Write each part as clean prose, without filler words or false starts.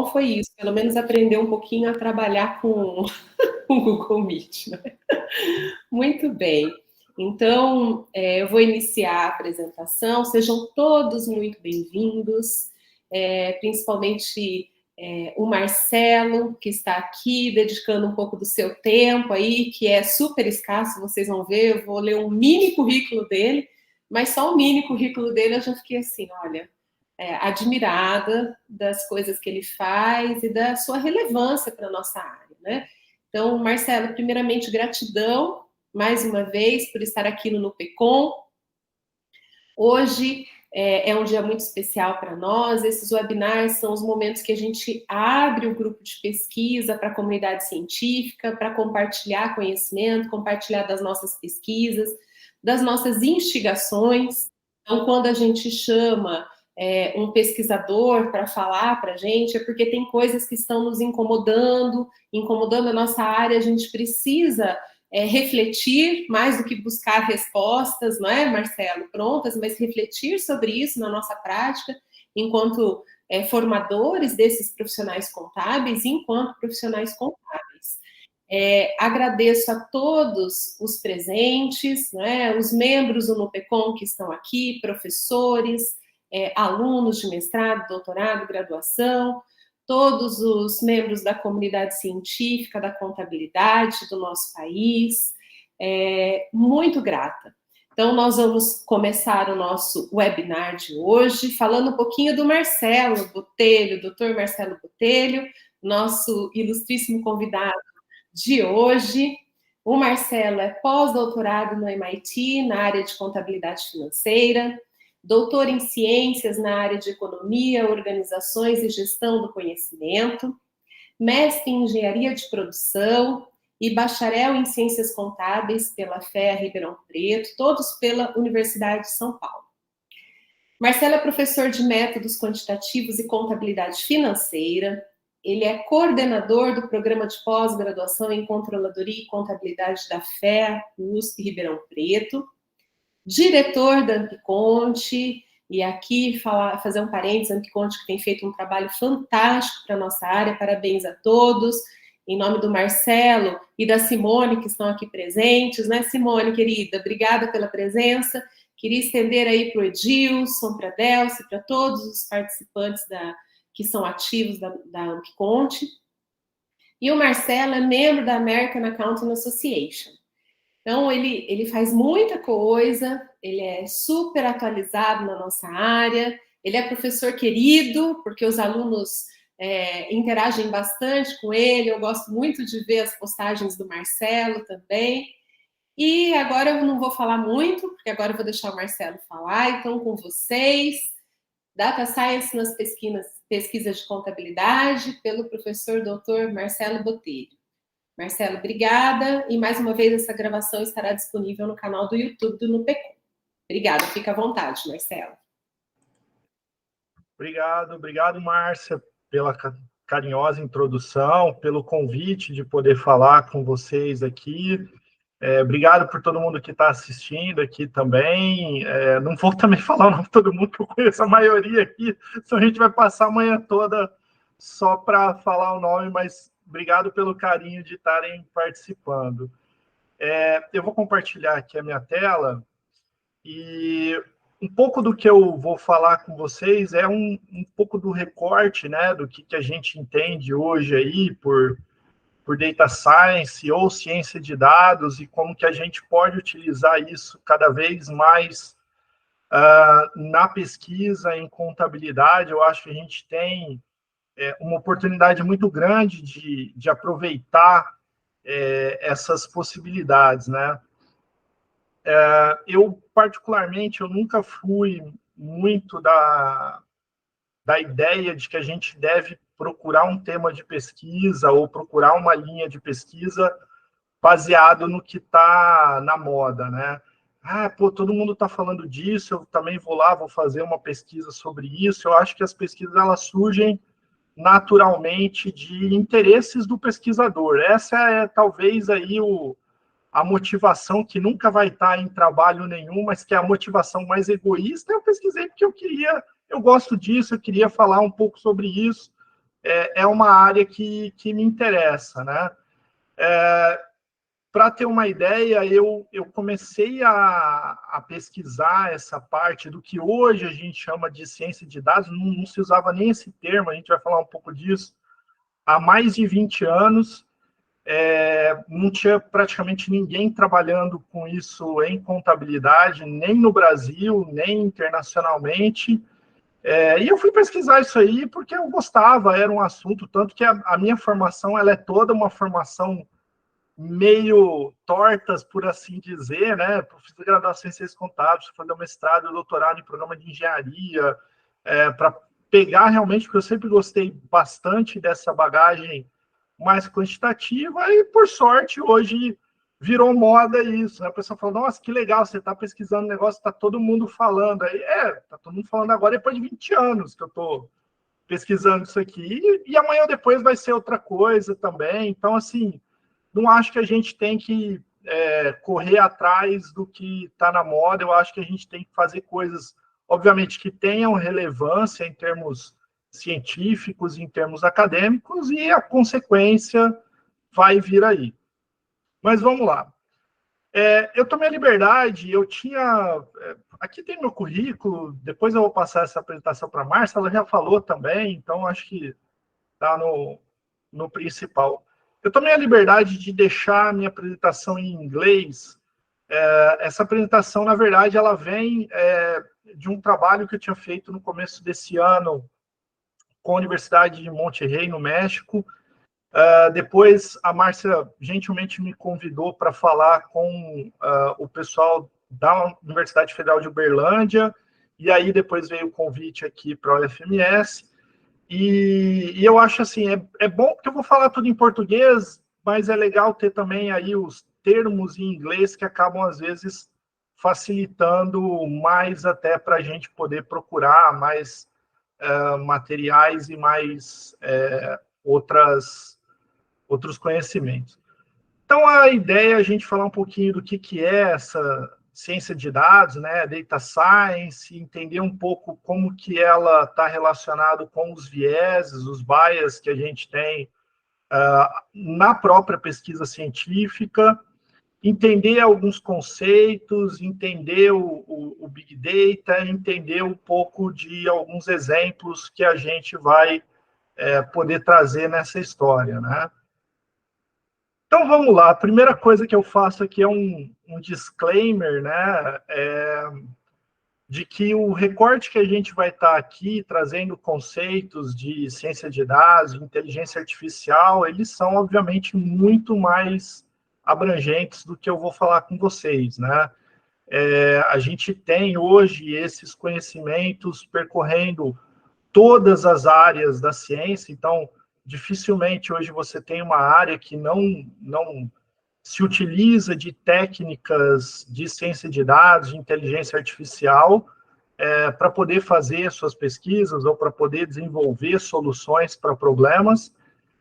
bom foi isso, pelo menos aprender um pouquinho a trabalhar com o Google Meet, né? Muito bem. Então, eu vou iniciar a apresentação. Sejam todos muito bem-vindos, principalmente o Marcelo, que está aqui, dedicando um pouco do seu tempo aí, que é super escasso, vocês vão ver. Eu vou ler um mini currículo dele, mas só o mini currículo dele eu já fiquei assim, olha, admirada das coisas que ele faz e da sua relevância para a nossa área, né? Então, Marcelo, primeiramente, gratidão, mais uma vez, por estar aqui no NUPECOM. Hoje é um dia muito especial para nós. Esses webinars são os momentos que a gente abre o grupo de pesquisa para a comunidade científica, para compartilhar conhecimento, compartilhar das nossas pesquisas, das nossas investigações. Então, quando a gente chama um pesquisador para falar para a gente, é porque tem coisas que estão nos incomodando a nossa área, a gente precisa refletir, mais do que buscar respostas, não é, Marcelo, prontas, mas refletir sobre isso na nossa prática, enquanto formadores desses profissionais contábeis e enquanto profissionais contábeis. Agradeço a todos os presentes, né, os membros do NUPECOM que estão aqui, professores, alunos de mestrado, doutorado, graduação, todos os membros da comunidade científica, da contabilidade do nosso país, muito grata. Então, nós vamos começar o nosso webinar de hoje falando um pouquinho do Marcelo Botelho, doutor Marcelo Botelho, nosso ilustríssimo convidado de hoje. O Marcelo é pós-doutorado no MIT, na área de contabilidade financeira, doutor em ciências na área de economia, organizações e gestão do conhecimento, mestre em engenharia de produção e bacharel em ciências contábeis pela FEA Ribeirão Preto, todos pela Universidade de São Paulo. Marcelo é professor de métodos quantitativos e contabilidade financeira. Ele é coordenador do programa de pós-graduação em controladoria e contabilidade da FEA, USP Ribeirão Preto, diretor da Ampconte, e aqui fazer um parênteses, a Ampconte que tem feito um trabalho fantástico para a nossa área, parabéns a todos, em nome do Marcelo e da Simone, que estão aqui presentes, né, Simone, querida, obrigada pela presença, queria estender aí para o Edilson, para a Delcy, para todos os participantes que são ativos da Ampconte, e o Marcelo é membro da American Accounting Association. Então, ele faz muita coisa, ele é super atualizado na nossa área, ele é professor querido, porque os alunos interagem bastante com ele, eu gosto muito de ver as postagens do Marcelo também. E agora eu não vou falar muito, porque agora eu vou deixar o Marcelo falar, então com vocês, Data Science nas pesquisas de contabilidade, pelo professor Dr. Marcelo Botelho. Marcelo, obrigada. E mais uma vez essa gravação estará disponível no canal do YouTube do NUPECOM. Obrigada, fica à vontade, Marcelo. Obrigado, Márcia, pela carinhosa introdução, pelo convite de poder falar com vocês aqui. Obrigado por todo mundo que está assistindo aqui também. Não vou também falar o nome de todo mundo, que eu conheço a maioria aqui, senão a gente vai passar a manhã toda só para falar o nome, mas obrigado pelo carinho de estarem participando. Eu vou compartilhar aqui a minha tela e um pouco do que eu vou falar com vocês é um pouco do recorte, né, do que a gente entende hoje aí por data science ou ciência de dados e como que a gente pode utilizar isso cada vez mais na pesquisa em contabilidade. Eu acho que a gente tem uma oportunidade muito grande de aproveitar essas possibilidades, né? Eu, particularmente, eu nunca fui muito da ideia de que a gente deve procurar um tema de pesquisa ou procurar uma linha de pesquisa baseado no que está na moda, né? Todo mundo está falando disso, eu também vou lá, vou fazer uma pesquisa sobre isso. Eu acho que as pesquisas, elas surgem naturalmente de interesses do pesquisador. Essa é talvez aí a motivação que nunca vai estar em trabalho nenhum, mas que é a motivação mais egoísta. Eu pesquisei porque eu gosto disso, eu queria falar um pouco sobre isso, é uma área que me interessa, né? Para ter uma ideia, eu comecei a pesquisar essa parte do que hoje a gente chama de ciência de dados, não se usava nem esse termo, a gente vai falar um pouco disso, há mais de 20 anos. Não tinha praticamente ninguém trabalhando com isso em contabilidade, nem no Brasil, nem internacionalmente. E eu fui pesquisar isso aí porque eu gostava, era um assunto, tanto que a minha formação ela é toda uma formação meio tortas, por assim dizer, né? Eu fiz graduação em ciências contábeis, fazer mestrado e doutorado em programa de engenharia, para pegar realmente, porque eu sempre gostei bastante dessa bagagem mais quantitativa, e por sorte, hoje virou moda isso, né? A pessoa fala, nossa, que legal, você está pesquisando um negócio, está todo mundo falando. Aí, está todo mundo falando agora, depois de 20 anos que eu estou pesquisando isso aqui, e amanhã ou depois vai ser outra coisa também. Então, assim, não acho que a gente tem que correr atrás do que está na moda, eu acho que a gente tem que fazer coisas, obviamente, que tenham relevância em termos científicos, em termos acadêmicos, e a consequência vai vir aí. Mas vamos lá. Eu tomei a liberdade, eu tinha... aqui tem meu currículo, depois eu vou passar essa apresentação para a Márcia, ela já falou também, então acho que está no principal. Eu tomei a liberdade de deixar a minha apresentação em inglês. Essa apresentação, na verdade, ela vem de um trabalho que eu tinha feito no começo desse ano com a Universidade de Monterrey, no México. Depois, a Márcia gentilmente me convidou para falar com o pessoal da Universidade Federal de Uberlândia, e aí depois veio o convite aqui para a UFMS. E eu acho assim, é bom porque eu vou falar tudo em português, mas é legal ter também aí os termos em inglês que acabam, às vezes, facilitando mais até para a gente poder procurar mais materiais e mais outros conhecimentos. Então, a ideia é a gente falar um pouquinho do que é essa ciência de dados, né, data science, entender um pouco como que ela está relacionada com os vieses, os bias que a gente tem na própria pesquisa científica, entender alguns conceitos, entender o Big Data, entender um pouco de alguns exemplos que a gente vai poder trazer nessa história, né? Então, vamos lá. A primeira coisa que eu faço aqui é um disclaimer, né? De que o recorte que a gente vai estar aqui trazendo conceitos de ciência de dados, de inteligência artificial, eles são, obviamente, muito mais abrangentes do que eu vou falar com vocês, né? A gente tem hoje esses conhecimentos percorrendo todas as áreas da ciência, então dificilmente hoje você tem uma área que não se utiliza de técnicas de ciência de dados, de inteligência artificial, para poder fazer suas pesquisas ou para poder desenvolver soluções para problemas.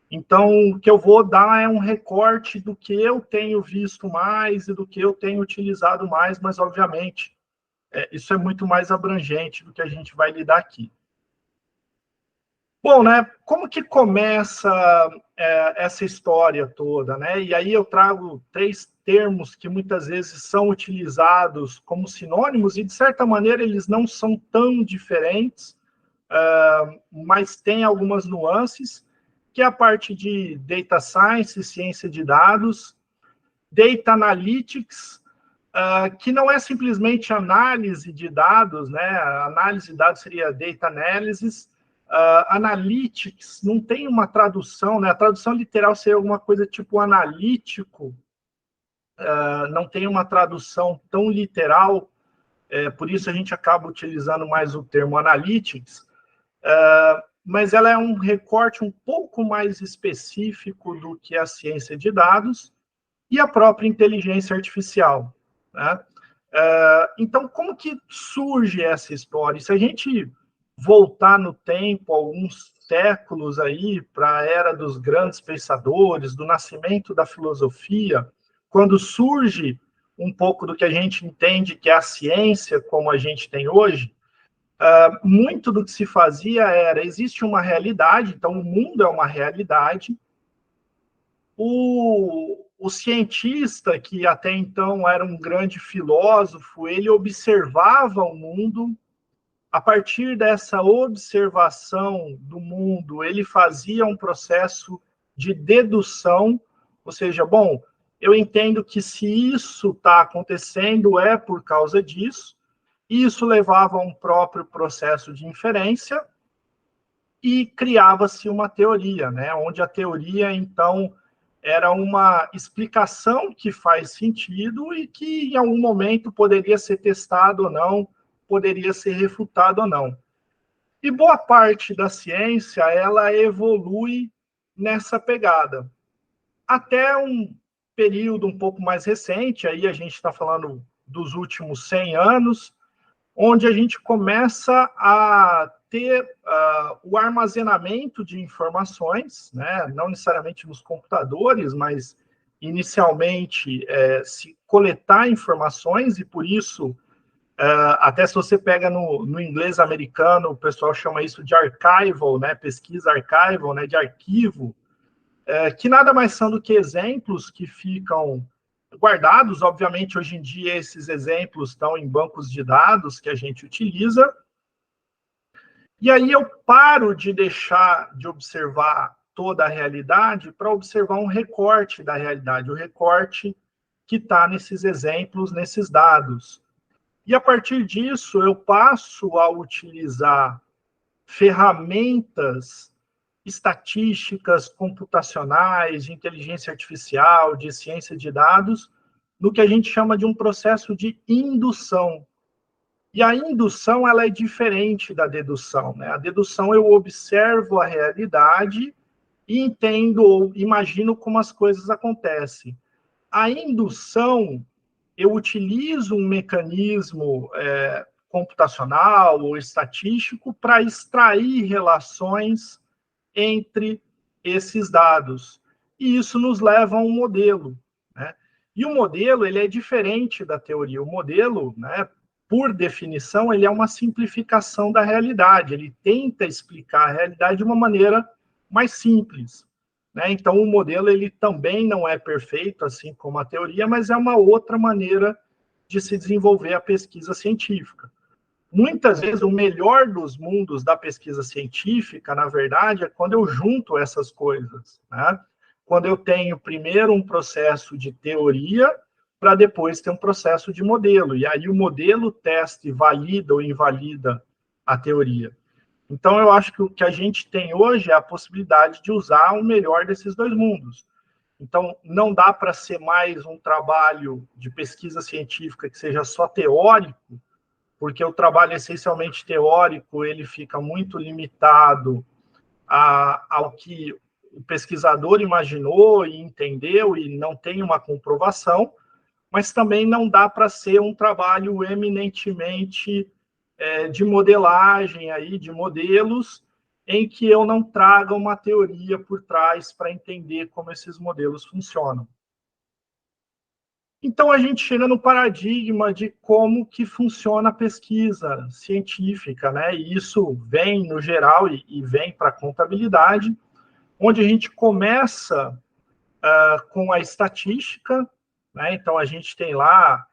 Então, o que eu vou dar é um recorte do que eu tenho visto mais e do que eu tenho utilizado mais, mas, obviamente, isso é muito mais abrangente do que a gente vai lidar aqui. Bom, né, como que começa essa história toda, né? E aí eu trago 3 termos que muitas vezes são utilizados como sinônimos e, de certa maneira, eles não são tão diferentes, mas tem algumas nuances, que é a parte de Data Science, ciência de dados, Data Analytics, que não é simplesmente análise de dados, né? A análise de dados seria Data Analysis. Analytics não tem uma tradução, né? A tradução literal seria alguma coisa tipo analítico, não tem uma tradução tão literal, por isso a gente acaba utilizando mais o termo analytics, mas ela é um recorte um pouco mais específico do que a ciência de dados e a própria inteligência artificial, né? Então, como que surge essa história? Se a gente voltar no tempo, alguns séculos aí, para a era dos grandes pensadores, do nascimento da filosofia, quando surge um pouco do que a gente entende que é a ciência como a gente tem hoje, muito do que se fazia era, existe uma realidade, então o mundo é uma realidade, o cientista, que até então era um grande filósofo, ele observava o mundo. A partir dessa observação do mundo, ele fazia um processo de dedução, ou seja, bom, eu entendo que se isso está acontecendo é por causa disso, e isso levava a um próprio processo de inferência e criava-se uma teoria, né? Onde a teoria, então, era uma explicação que faz sentido e que em algum momento poderia ser testado ou não, poderia ser refutado ou não. E boa parte da ciência, ela evolui nessa pegada. Até um período um pouco mais recente, aí a gente está falando dos últimos 100 anos, onde a gente começa a ter o armazenamento de informações, né? Não necessariamente nos computadores, mas inicialmente se coletar informações, e por isso, até se você pega no inglês americano, o pessoal chama isso de archival, né? Pesquisa archival, né? De arquivo, que nada mais são do que exemplos que ficam guardados. Obviamente, hoje em dia, esses exemplos estão em bancos de dados que a gente utiliza. E aí eu paro de deixar de observar toda a realidade para observar um recorte da realidade, o recorte que está nesses exemplos, nesses dados. E a partir disso, eu passo a utilizar ferramentas estatísticas, computacionais, de inteligência artificial, de ciência de dados, no que a gente chama de um processo de indução. E a indução, ela é diferente da dedução, né? A dedução, eu observo a realidade e entendo ou imagino como as coisas acontecem. A indução, eu utilizo um mecanismo computacional ou estatístico para extrair relações entre esses dados. E isso nos leva a um modelo, né? E o modelo, ele é diferente da teoria. O modelo, né, por definição, ele é uma simplificação da realidade. Ele tenta explicar a realidade de uma maneira mais simples, né? Então, o modelo, ele também não é perfeito, assim como a teoria, mas é uma outra maneira de se desenvolver a pesquisa científica. Muitas vezes, o melhor dos mundos da pesquisa científica, na verdade, é quando eu junto essas coisas, né? Quando eu tenho primeiro um processo de teoria, para depois ter um processo de modelo. E aí o modelo testa e valida ou invalida a teoria. Então, eu acho que o que a gente tem hoje é a possibilidade de usar o melhor desses dois mundos. Então, não dá para ser mais um trabalho de pesquisa científica que seja só teórico, porque o trabalho essencialmente teórico, ele fica muito limitado ao que o pesquisador imaginou e entendeu e não tem uma comprovação, mas também não dá para ser um trabalho eminentemente de modelagem, aí, de modelos, em que eu não traga uma teoria por trás para entender como esses modelos funcionam. Então, a gente chega no paradigma de como que funciona a pesquisa científica, né? E isso vem, no geral, e vem para a contabilidade, onde a gente começa com a estatística, né? Então, a gente tem lá,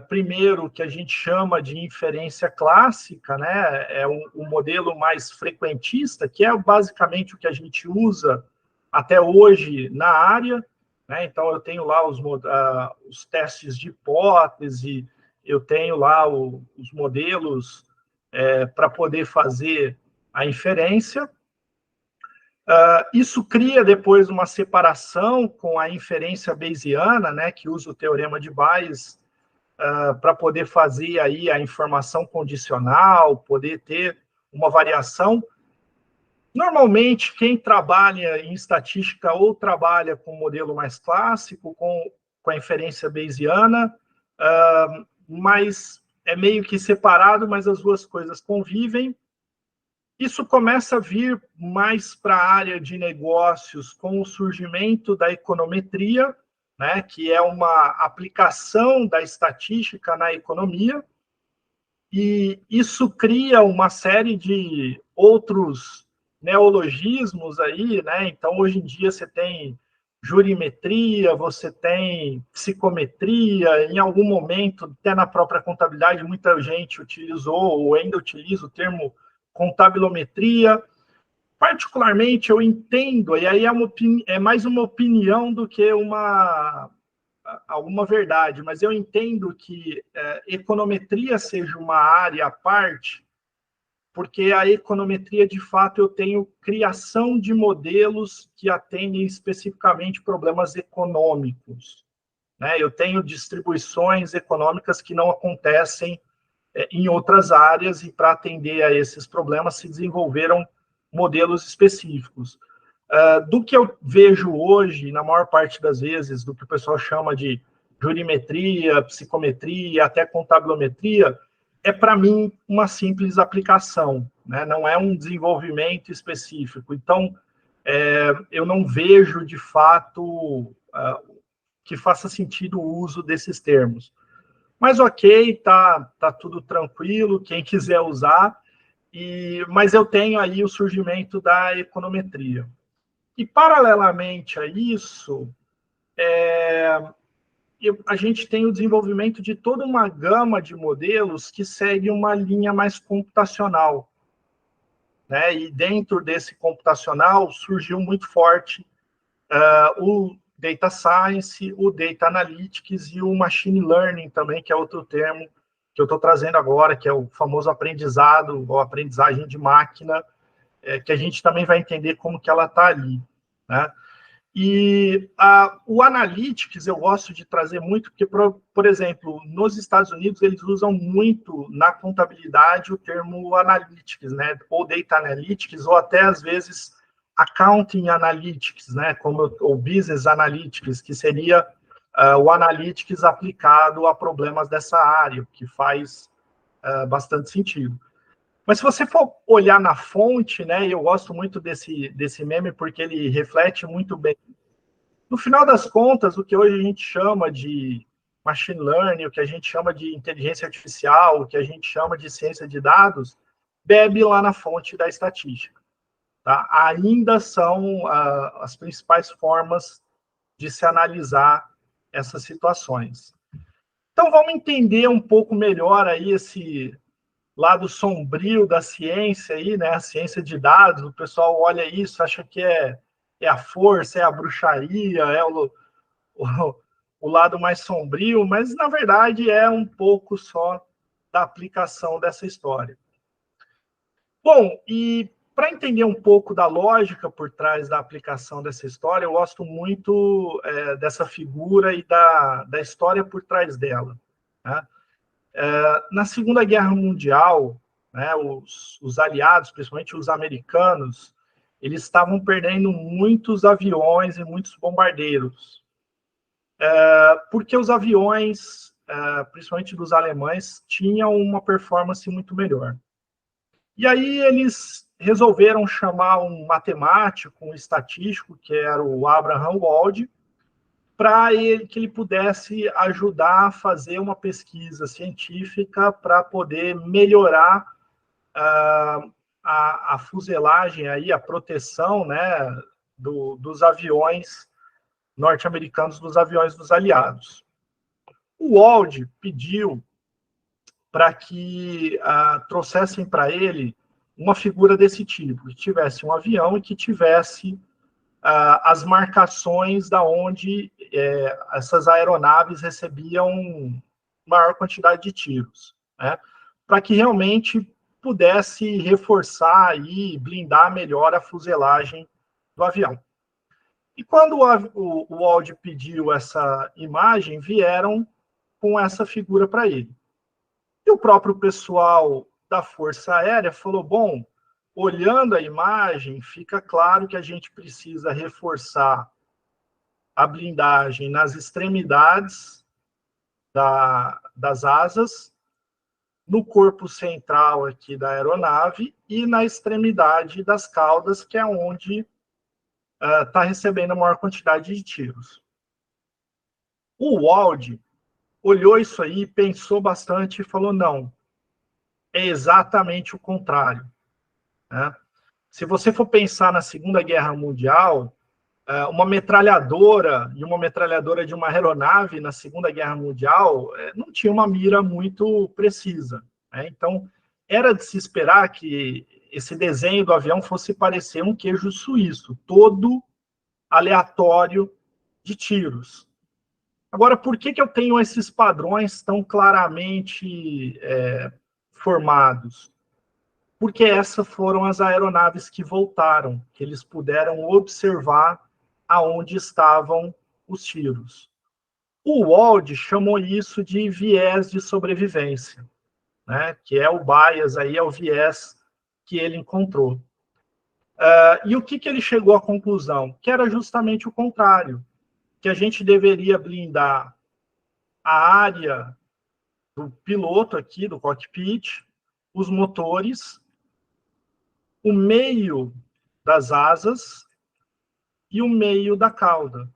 primeiro, o que a gente chama de inferência clássica, né? É um modelo mais frequentista, que é basicamente o que a gente usa até hoje na área, né? Então, eu tenho lá os testes de hipótese, eu tenho lá os modelos para poder fazer a inferência. Isso cria depois uma separação com a inferência bayesiana, né, que usa o teorema de Bayes para poder fazer aí a informação condicional, poder ter uma variação. Normalmente, quem trabalha em estatística ou trabalha com um modelo mais clássico, com a inferência bayesiana, mas é meio que separado, mas as duas coisas convivem. Isso começa a vir mais para a área de negócios com o surgimento da econometria, né, que é uma aplicação da estatística na economia. E isso cria uma série de outros neologismos aí, né? Então, hoje em dia, você tem jurimetria, você tem psicometria, em algum momento, até na própria contabilidade, muita gente utilizou ou ainda utiliza o termo contabilometria. Particularmente, eu entendo, e aí é mais uma opinião do que alguma verdade, mas eu entendo que econometria seja uma área à parte, porque a econometria, de fato, eu tenho criação de modelos que atendem especificamente problemas econômicos, né? Eu tenho distribuições econômicas que não acontecem em outras áreas, e para atender a esses problemas se desenvolveram modelos específicos. Do que eu vejo hoje, na maior parte das vezes, do que o pessoal chama de jurimetria, psicometria, até contabilometria, é, para mim, uma simples aplicação, né? Não é um desenvolvimento específico. Então, eu não vejo, de fato, que faça sentido o uso desses termos. Mas ok, tá tudo tranquilo, quem quiser usar, mas eu tenho aí o surgimento da econometria. E, paralelamente a isso, a gente tem o desenvolvimento de toda uma gama de modelos que segue uma linha mais computacional, né? E dentro desse computacional surgiu muito forte o Data Science, o Data Analytics e o Machine Learning também, que é outro termo que eu estou trazendo agora, que é o famoso aprendizado, ou aprendizagem de máquina, que a gente também vai entender como que ela está ali, né? E o Analytics eu gosto de trazer muito, porque, por exemplo, nos Estados Unidos eles usam muito na contabilidade o termo Analytics, né? Ou Data Analytics, ou até às vezes Accounting Analytics, né? Como o Business Analytics, que seria o Analytics aplicado a problemas dessa área, que faz bastante sentido. Mas se você for olhar na fonte, né, e eu gosto muito desse meme porque ele reflete muito bem. No final das contas, o que hoje a gente chama de machine learning, o que a gente chama de inteligência artificial, o que a gente chama de ciência de dados, bebe lá na fonte da estatística. Tá? Ainda são as principais formas de se analisar essas situações. Então, vamos entender um pouco melhor aí esse lado sombrio da ciência aí, né? A ciência de dados, o pessoal olha isso, acha que é a força, é a bruxaria, é o lado mais sombrio, mas na verdade é um pouco só da aplicação dessa história. Bom, e para entender um pouco da lógica por trás da aplicação dessa história, eu gosto muito dessa figura e da história por trás dela, né? Na Segunda Guerra Mundial, né, os aliados, principalmente os americanos, eles estavam perdendo muitos aviões e muitos bombardeiros, porque os aviões, principalmente dos alemães, tinham uma performance muito melhor. E aí eles resolveram chamar um matemático, um estatístico, que era o Abraham Wald, para que ele pudesse ajudar a fazer uma pesquisa científica para poder melhorar a fuselagem, aí, a proteção, né, dos aviões norte-americanos, dos aviões dos aliados. O Wald pediu para que trouxessem para ele uma figura desse tipo, que tivesse um avião e que tivesse as marcações da onde essas aeronaves recebiam maior quantidade de tiros, né? Para que realmente pudesse reforçar e blindar melhor a fuselagem do avião. E quando o Wald pediu essa imagem, vieram com essa figura para ele. E o próprio pessoal da Força Aérea falou, bom, olhando a imagem, fica claro que a gente precisa reforçar a blindagem nas extremidades das asas, no corpo central aqui da aeronave e na extremidade das caudas, que é onde está recebendo a maior quantidade de tiros. O Wald olhou isso aí, pensou bastante e falou, não, é exatamente o contrário, né? Se você for pensar na Segunda Guerra Mundial, uma metralhadora e uma metralhadora de uma aeronave na Segunda Guerra Mundial não tinha uma mira muito precisa, né? Então, era de se esperar que esse desenho do avião fosse parecer um queijo suíço, todo aleatório de tiros. Agora, por que eu tenho esses padrões tão claramente formados? Porque essas foram as aeronaves que voltaram, que eles puderam observar aonde estavam os tiros. O Wald chamou isso de viés de sobrevivência, né? Que é o bias, aí é o viés que ele encontrou. E o que ele chegou à conclusão? Que era justamente o contrário, que a gente deveria blindar a área do piloto aqui, do cockpit, os motores, o meio das asas e o meio da cauda.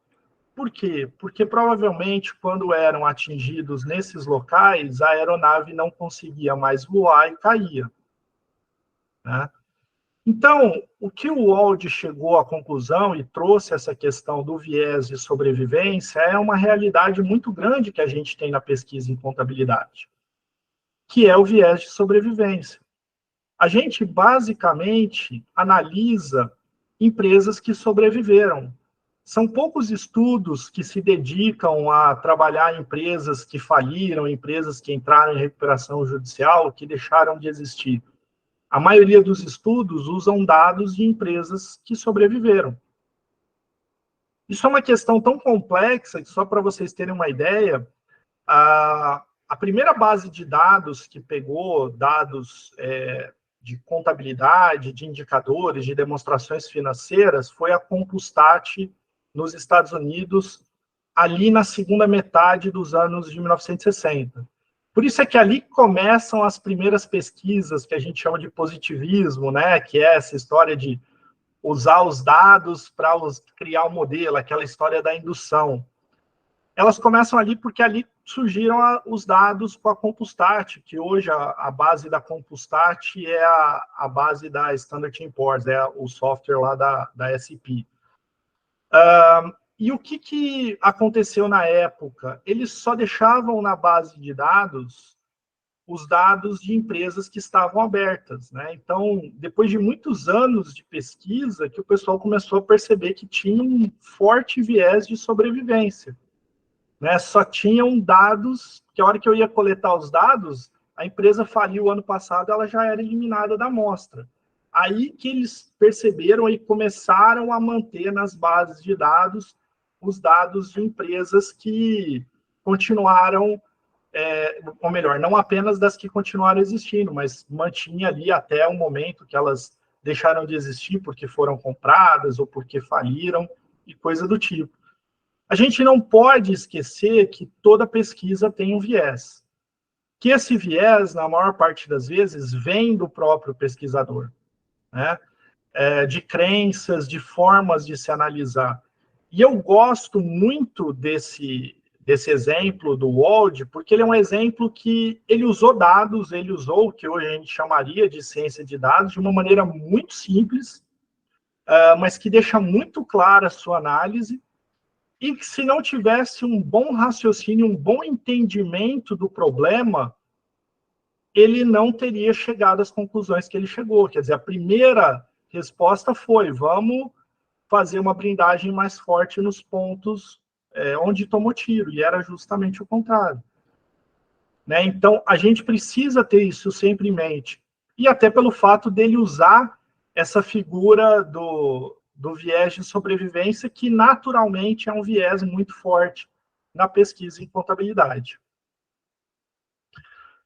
Por quê? Porque provavelmente quando eram atingidos nesses locais, a aeronave não conseguia mais voar e caía, né? Então, o que o Wald chegou à conclusão e trouxe essa questão do viés de sobrevivência é uma realidade muito grande que a gente tem na pesquisa em contabilidade, que é o viés de sobrevivência. A gente basicamente analisa empresas que sobreviveram. São poucos estudos que se dedicam a trabalhar em empresas que faliram, empresas que entraram em recuperação judicial, que deixaram de existir. A maioria dos estudos usam dados de empresas que sobreviveram. Isso é uma questão tão complexa que, só para vocês terem uma ideia, a primeira base de dados que pegou dados de contabilidade, de indicadores, de demonstrações financeiras, foi a Compustat nos Estados Unidos, ali na segunda metade dos anos de 1960. Por isso é que ali começam as primeiras pesquisas que a gente chama de positivismo, né? Que é essa história de usar os dados para criar o modelo, aquela história da indução. Elas começam ali porque ali surgiram os dados com a Compustat, que hoje a base da Compustat é a base da Standard & Poor's, é o software lá da S&P. E o que aconteceu na época? Eles só deixavam na base de dados os dados de empresas que estavam abertas, né? Então, depois de muitos anos de pesquisa, que o pessoal começou a perceber que tinha um forte viés de sobrevivência, né? Só tinham dados, que a hora que eu ia coletar os dados, a empresa faliu ano passado, ela já era eliminada da amostra. Aí que eles perceberam e começaram a manter nas bases de dados os dados de empresas que continuaram, ou melhor, não apenas das que continuaram existindo, mas mantinha ali até o momento que elas deixaram de existir porque foram compradas ou porque faliram e coisa do tipo. A gente não pode esquecer que toda pesquisa tem um viés. Que esse viés, na maior parte das vezes, vem do próprio pesquisador, né? De crenças, de formas de se analisar. E eu gosto muito desse exemplo do Wald, porque ele é um exemplo que ele usou dados, ele usou o que hoje a gente chamaria de ciência de dados, de uma maneira muito simples, mas que deixa muito clara a sua análise, e que se não tivesse um bom raciocínio, um bom entendimento do problema, ele não teria chegado às conclusões que ele chegou. Quer dizer, a primeira resposta foi: vamos fazer uma blindagem mais forte nos pontos onde tomou tiro, e era justamente o contrário, né? Então, a gente precisa ter isso sempre em mente, e até pelo fato dele usar essa figura do viés de sobrevivência, que naturalmente é um viés muito forte na pesquisa em contabilidade.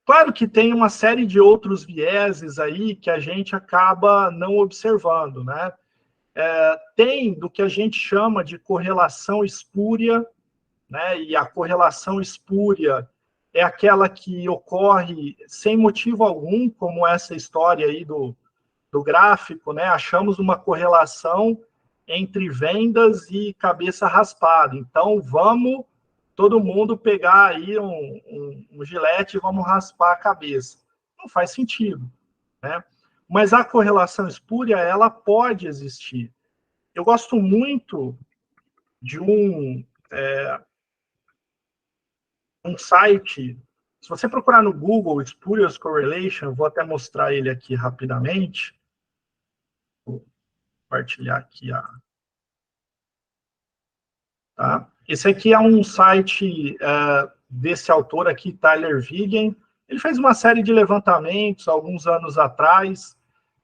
Claro que tem uma série de outros vieses aí que a gente acaba não observando, né? Tem do que a gente chama de correlação espúria, né? E a correlação espúria é aquela que ocorre sem motivo algum, como essa história aí do gráfico, né? Achamos uma correlação entre vendas e cabeça raspada. Então, vamos todo mundo pegar aí um gilete e vamos raspar a cabeça. Não faz sentido, né? Mas a correlação espúria, ela pode existir. Eu gosto muito de um site, se você procurar no Google Spurious Correlation, vou até mostrar ele aqui rapidamente. Vou compartilhar aqui tá? Esse aqui é um site desse autor aqui, Tyler Vigen. Ele fez uma série de levantamentos alguns anos atrás.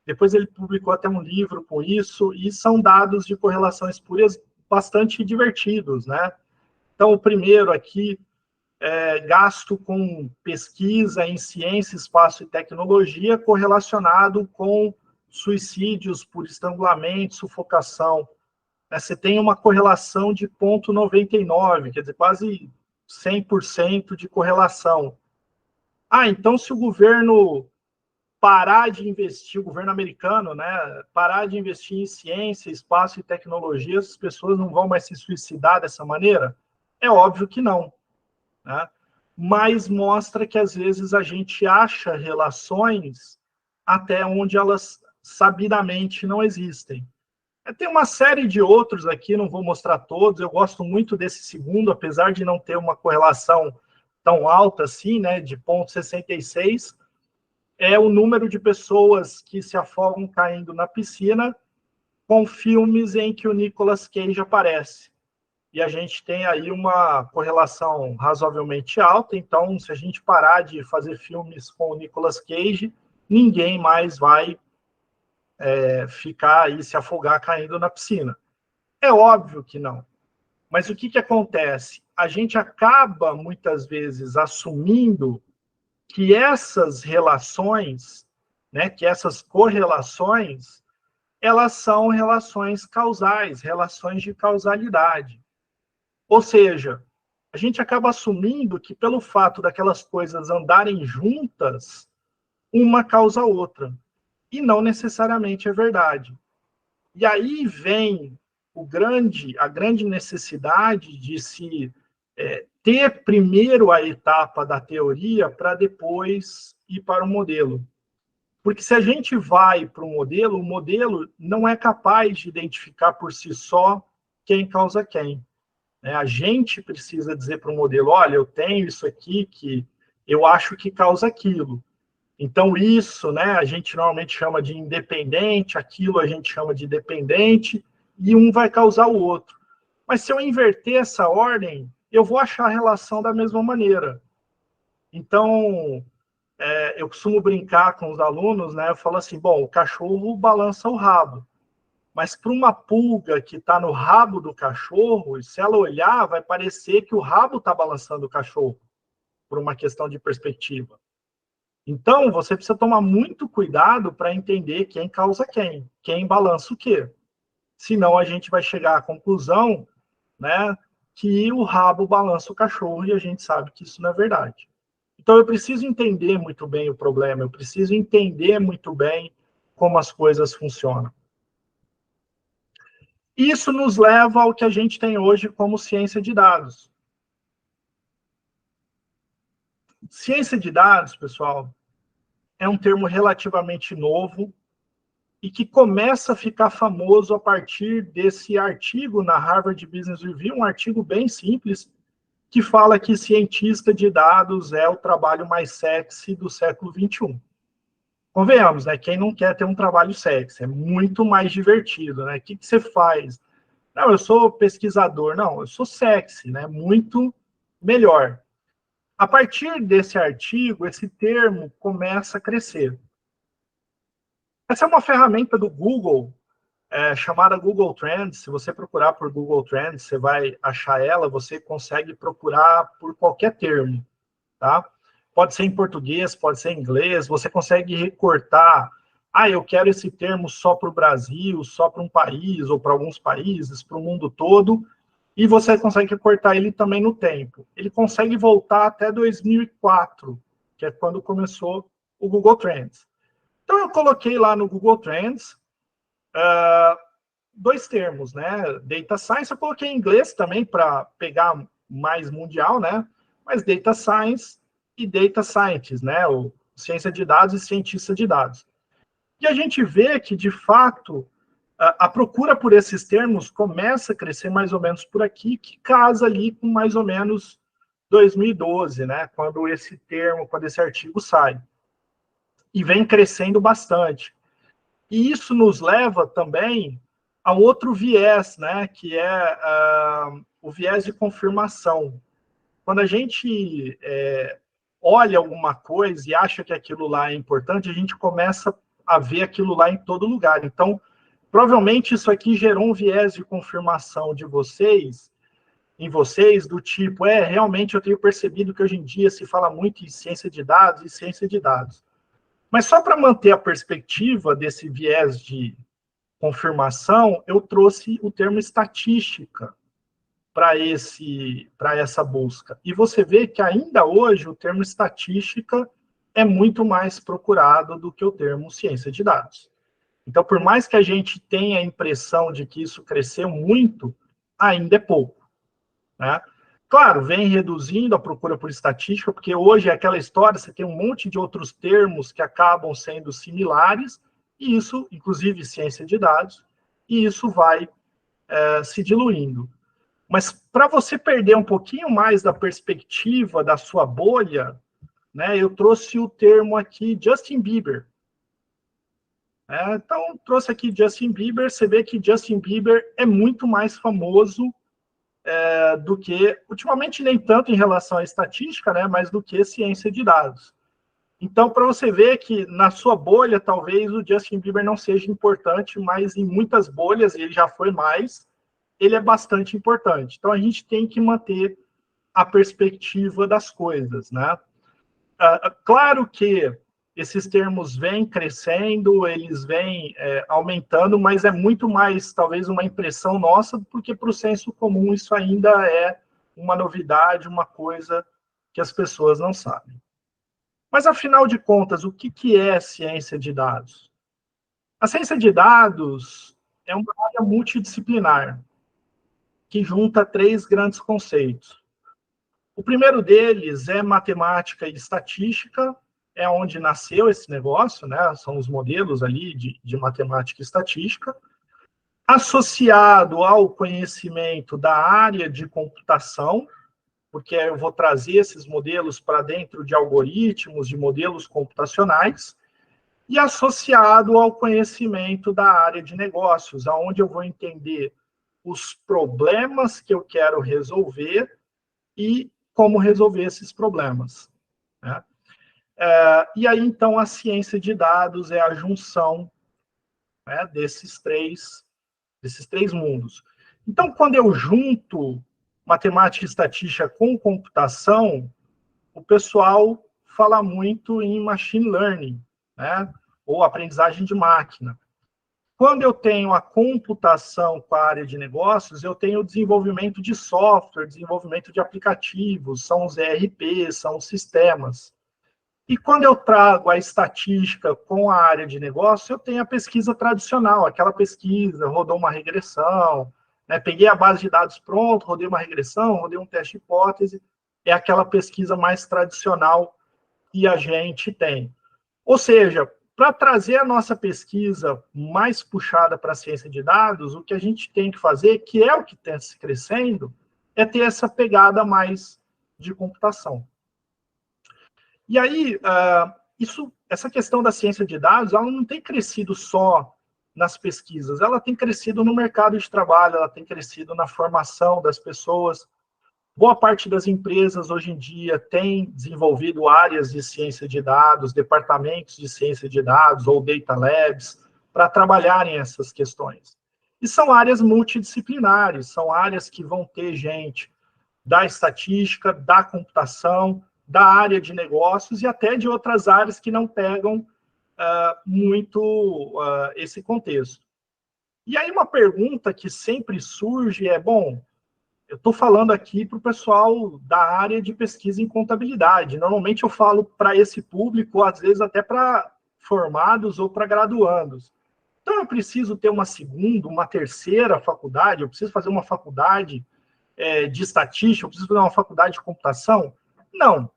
Depois ele publicou até um livro com isso, e são dados de correlação espúrias bastante divertidos, né? Então, o primeiro aqui é gasto com pesquisa em ciência, espaço e tecnologia correlacionado com suicídios por estrangulamento, sufocação. Você tem uma correlação de 0,99, quer dizer, quase 100% de correlação. Então se o governo parar de investir, o governo americano, né, parar de investir em ciência, espaço e tecnologia, as pessoas não vão mais se suicidar dessa maneira? É óbvio que não, né? Mas mostra que, às vezes, a gente acha relações até onde elas sabidamente não existem. Tem uma série de outros aqui, não vou mostrar todos, eu gosto muito desse segundo, apesar de não ter uma correlação tão alta assim, né, de 0,66, é o número de pessoas que se afogam caindo na piscina com filmes em que o Nicolas Cage aparece. E a gente tem aí uma correlação razoavelmente alta, então se a gente parar de fazer filmes com o Nicolas Cage, ninguém mais vai ficar aí, se afogar caindo na piscina. É óbvio que não. Mas o que acontece? A gente acaba, muitas vezes, assumindo que essas relações, né, que essas correlações, elas são relações causais, relações de causalidade. Ou seja, a gente acaba assumindo que, pelo fato daquelas coisas andarem juntas, uma causa a outra. E não necessariamente é verdade. E aí vem a grande necessidade de se ter primeiro a etapa da teoria para depois ir para o modelo. Porque se a gente vai para o modelo não é capaz de identificar por si só quem causa quem. A gente precisa dizer para o modelo, olha, eu tenho isso aqui que eu acho que causa aquilo. Então, isso, né, a gente normalmente chama de independente, aquilo a gente chama de dependente, e um vai causar o outro. Mas se eu inverter essa ordem, eu vou achar a relação da mesma maneira. Então, eu costumo brincar com os alunos, né, eu falo assim, bom, o cachorro balança o rabo, mas para uma pulga que está no rabo do cachorro, se ela olhar, vai parecer que o rabo está balançando o cachorro, por uma questão de perspectiva. Então, você precisa tomar muito cuidado para entender quem causa quem balança o quê. Senão, a gente vai chegar à conclusão, né, que o rabo balança o cachorro e a gente sabe que isso não é verdade. Então, eu preciso entender muito bem o problema, eu preciso entender muito bem como as coisas funcionam. Isso nos leva ao que a gente tem hoje como ciência de dados. Ciência de dados, pessoal, é um termo relativamente novo e que começa a ficar famoso a partir desse artigo na Harvard Business Review, um artigo bem simples, que fala que cientista de dados é o trabalho mais sexy do século XXI. Convenhamos, né? Quem não quer ter um trabalho sexy? É muito mais divertido, né? O que você faz? Não, eu sou pesquisador. Não, eu sou sexy, né? Muito melhor. A partir desse artigo, esse termo começa a crescer. Essa é uma ferramenta do Google, chamada Google Trends. Se você procurar por Google Trends, você vai achar ela, você consegue procurar por qualquer termo, tá? Pode ser em português, pode ser em inglês, você consegue recortar. Eu quero esse termo só para o Brasil, só para um país, ou para alguns países, para o mundo todo, e você consegue recortar ele também no tempo. Ele consegue voltar até 2004, que é quando começou o Google Trends. Então, eu coloquei lá no Google Trends dois termos, né? Data Science, eu coloquei em inglês também para pegar mais mundial, né? Mas Data Science e Data Scientist, né? O ciência de dados e cientista de dados. E a gente vê que, de fato, a procura por esses termos começa a crescer mais ou menos por aqui, que casa ali com mais ou menos 2012, né, quando esse artigo sai. E vem crescendo bastante. E isso nos leva também a outro viés, né, que é o viés de confirmação. Quando a gente olha alguma coisa e acha que aquilo lá é importante, a gente começa a ver aquilo lá em todo lugar. Então, provavelmente isso aqui gerou um viés de confirmação de vocês, em vocês, do tipo, realmente eu tenho percebido que hoje em dia se fala muito em ciência de dados e ciência de dados. Mas só para manter a perspectiva desse viés de confirmação, eu trouxe o termo estatística para essa busca. E você vê que ainda hoje o termo estatística é muito mais procurado do que o termo ciência de dados. Então, por mais que a gente tenha a impressão de que isso cresceu muito, ainda é pouco, né? Claro, vem reduzindo a procura por estatística, porque hoje é aquela história, você tem um monte de outros termos que acabam sendo similares, e isso, inclusive ciência de dados, e isso vai se diluindo. Mas para você perder um pouquinho mais da perspectiva da sua bolha, né, eu trouxe o termo aqui Justin Bieber. Então, trouxe aqui Justin Bieber, você vê que Justin Bieber é muito mais famoso do que, ultimamente nem tanto em relação à estatística, né, mas do que ciência de dados. Então, para você ver que na sua bolha, talvez o Justin Bieber não seja importante, mas em muitas bolhas, ele já foi mais, ele é bastante importante. Então, a gente tem que manter a perspectiva das coisas, né? Claro que esses termos vêm crescendo, eles vêm aumentando, mas é muito mais, talvez, uma impressão nossa, porque para o senso comum isso ainda é uma novidade, uma coisa que as pessoas não sabem. Mas, afinal de contas, o que é ciência de dados? A ciência de dados é uma área multidisciplinar, que junta 3 grandes conceitos. O primeiro deles é matemática e estatística, é onde nasceu esse negócio, né? São os modelos ali de matemática e estatística, associado ao conhecimento da área de computação, porque eu vou trazer esses modelos para dentro de algoritmos, de modelos computacionais, e associado ao conhecimento da área de negócios, aonde eu vou entender os problemas que eu quero resolver e como resolver esses problemas, né? E aí, então, a ciência de dados é a junção, né, desses três mundos. Então, quando eu junto matemática e estatística com computação, o pessoal fala muito em machine learning, né, ou aprendizagem de máquina. Quando eu tenho a computação com a área de negócios, eu tenho o desenvolvimento de software, desenvolvimento de aplicativos, são os ERPs, são os sistemas. E quando eu trago a estatística com a área de negócio, eu tenho a pesquisa tradicional, aquela pesquisa, rodou uma regressão, né, peguei a base de dados pronto, rodei uma regressão, rodei um teste de hipótese, é aquela pesquisa mais tradicional que a gente tem. Ou seja, para trazer a nossa pesquisa mais puxada para a ciência de dados, o que a gente tem que fazer, que é o que está se crescendo, é ter essa pegada mais de computação. E aí, essa questão da ciência de dados, ela não tem crescido só nas pesquisas, ela tem crescido no mercado de trabalho, ela tem crescido na formação das pessoas. Boa parte das empresas, hoje em dia, tem desenvolvido áreas de ciência de dados, departamentos de ciência de dados ou data labs, para trabalharem essas questões. E são áreas multidisciplinares, são áreas que vão ter gente da estatística, da computação, da área de negócios e até de outras áreas que não pegam muito esse contexto. E aí uma pergunta que sempre surge é, bom, eu estou falando aqui para o pessoal da área de pesquisa em contabilidade. Normalmente eu falo para esse público, às vezes até para formados ou para graduandos. Então eu preciso ter uma segunda, uma terceira faculdade, eu preciso fazer uma faculdade de estatística, eu preciso fazer uma faculdade de computação? Não,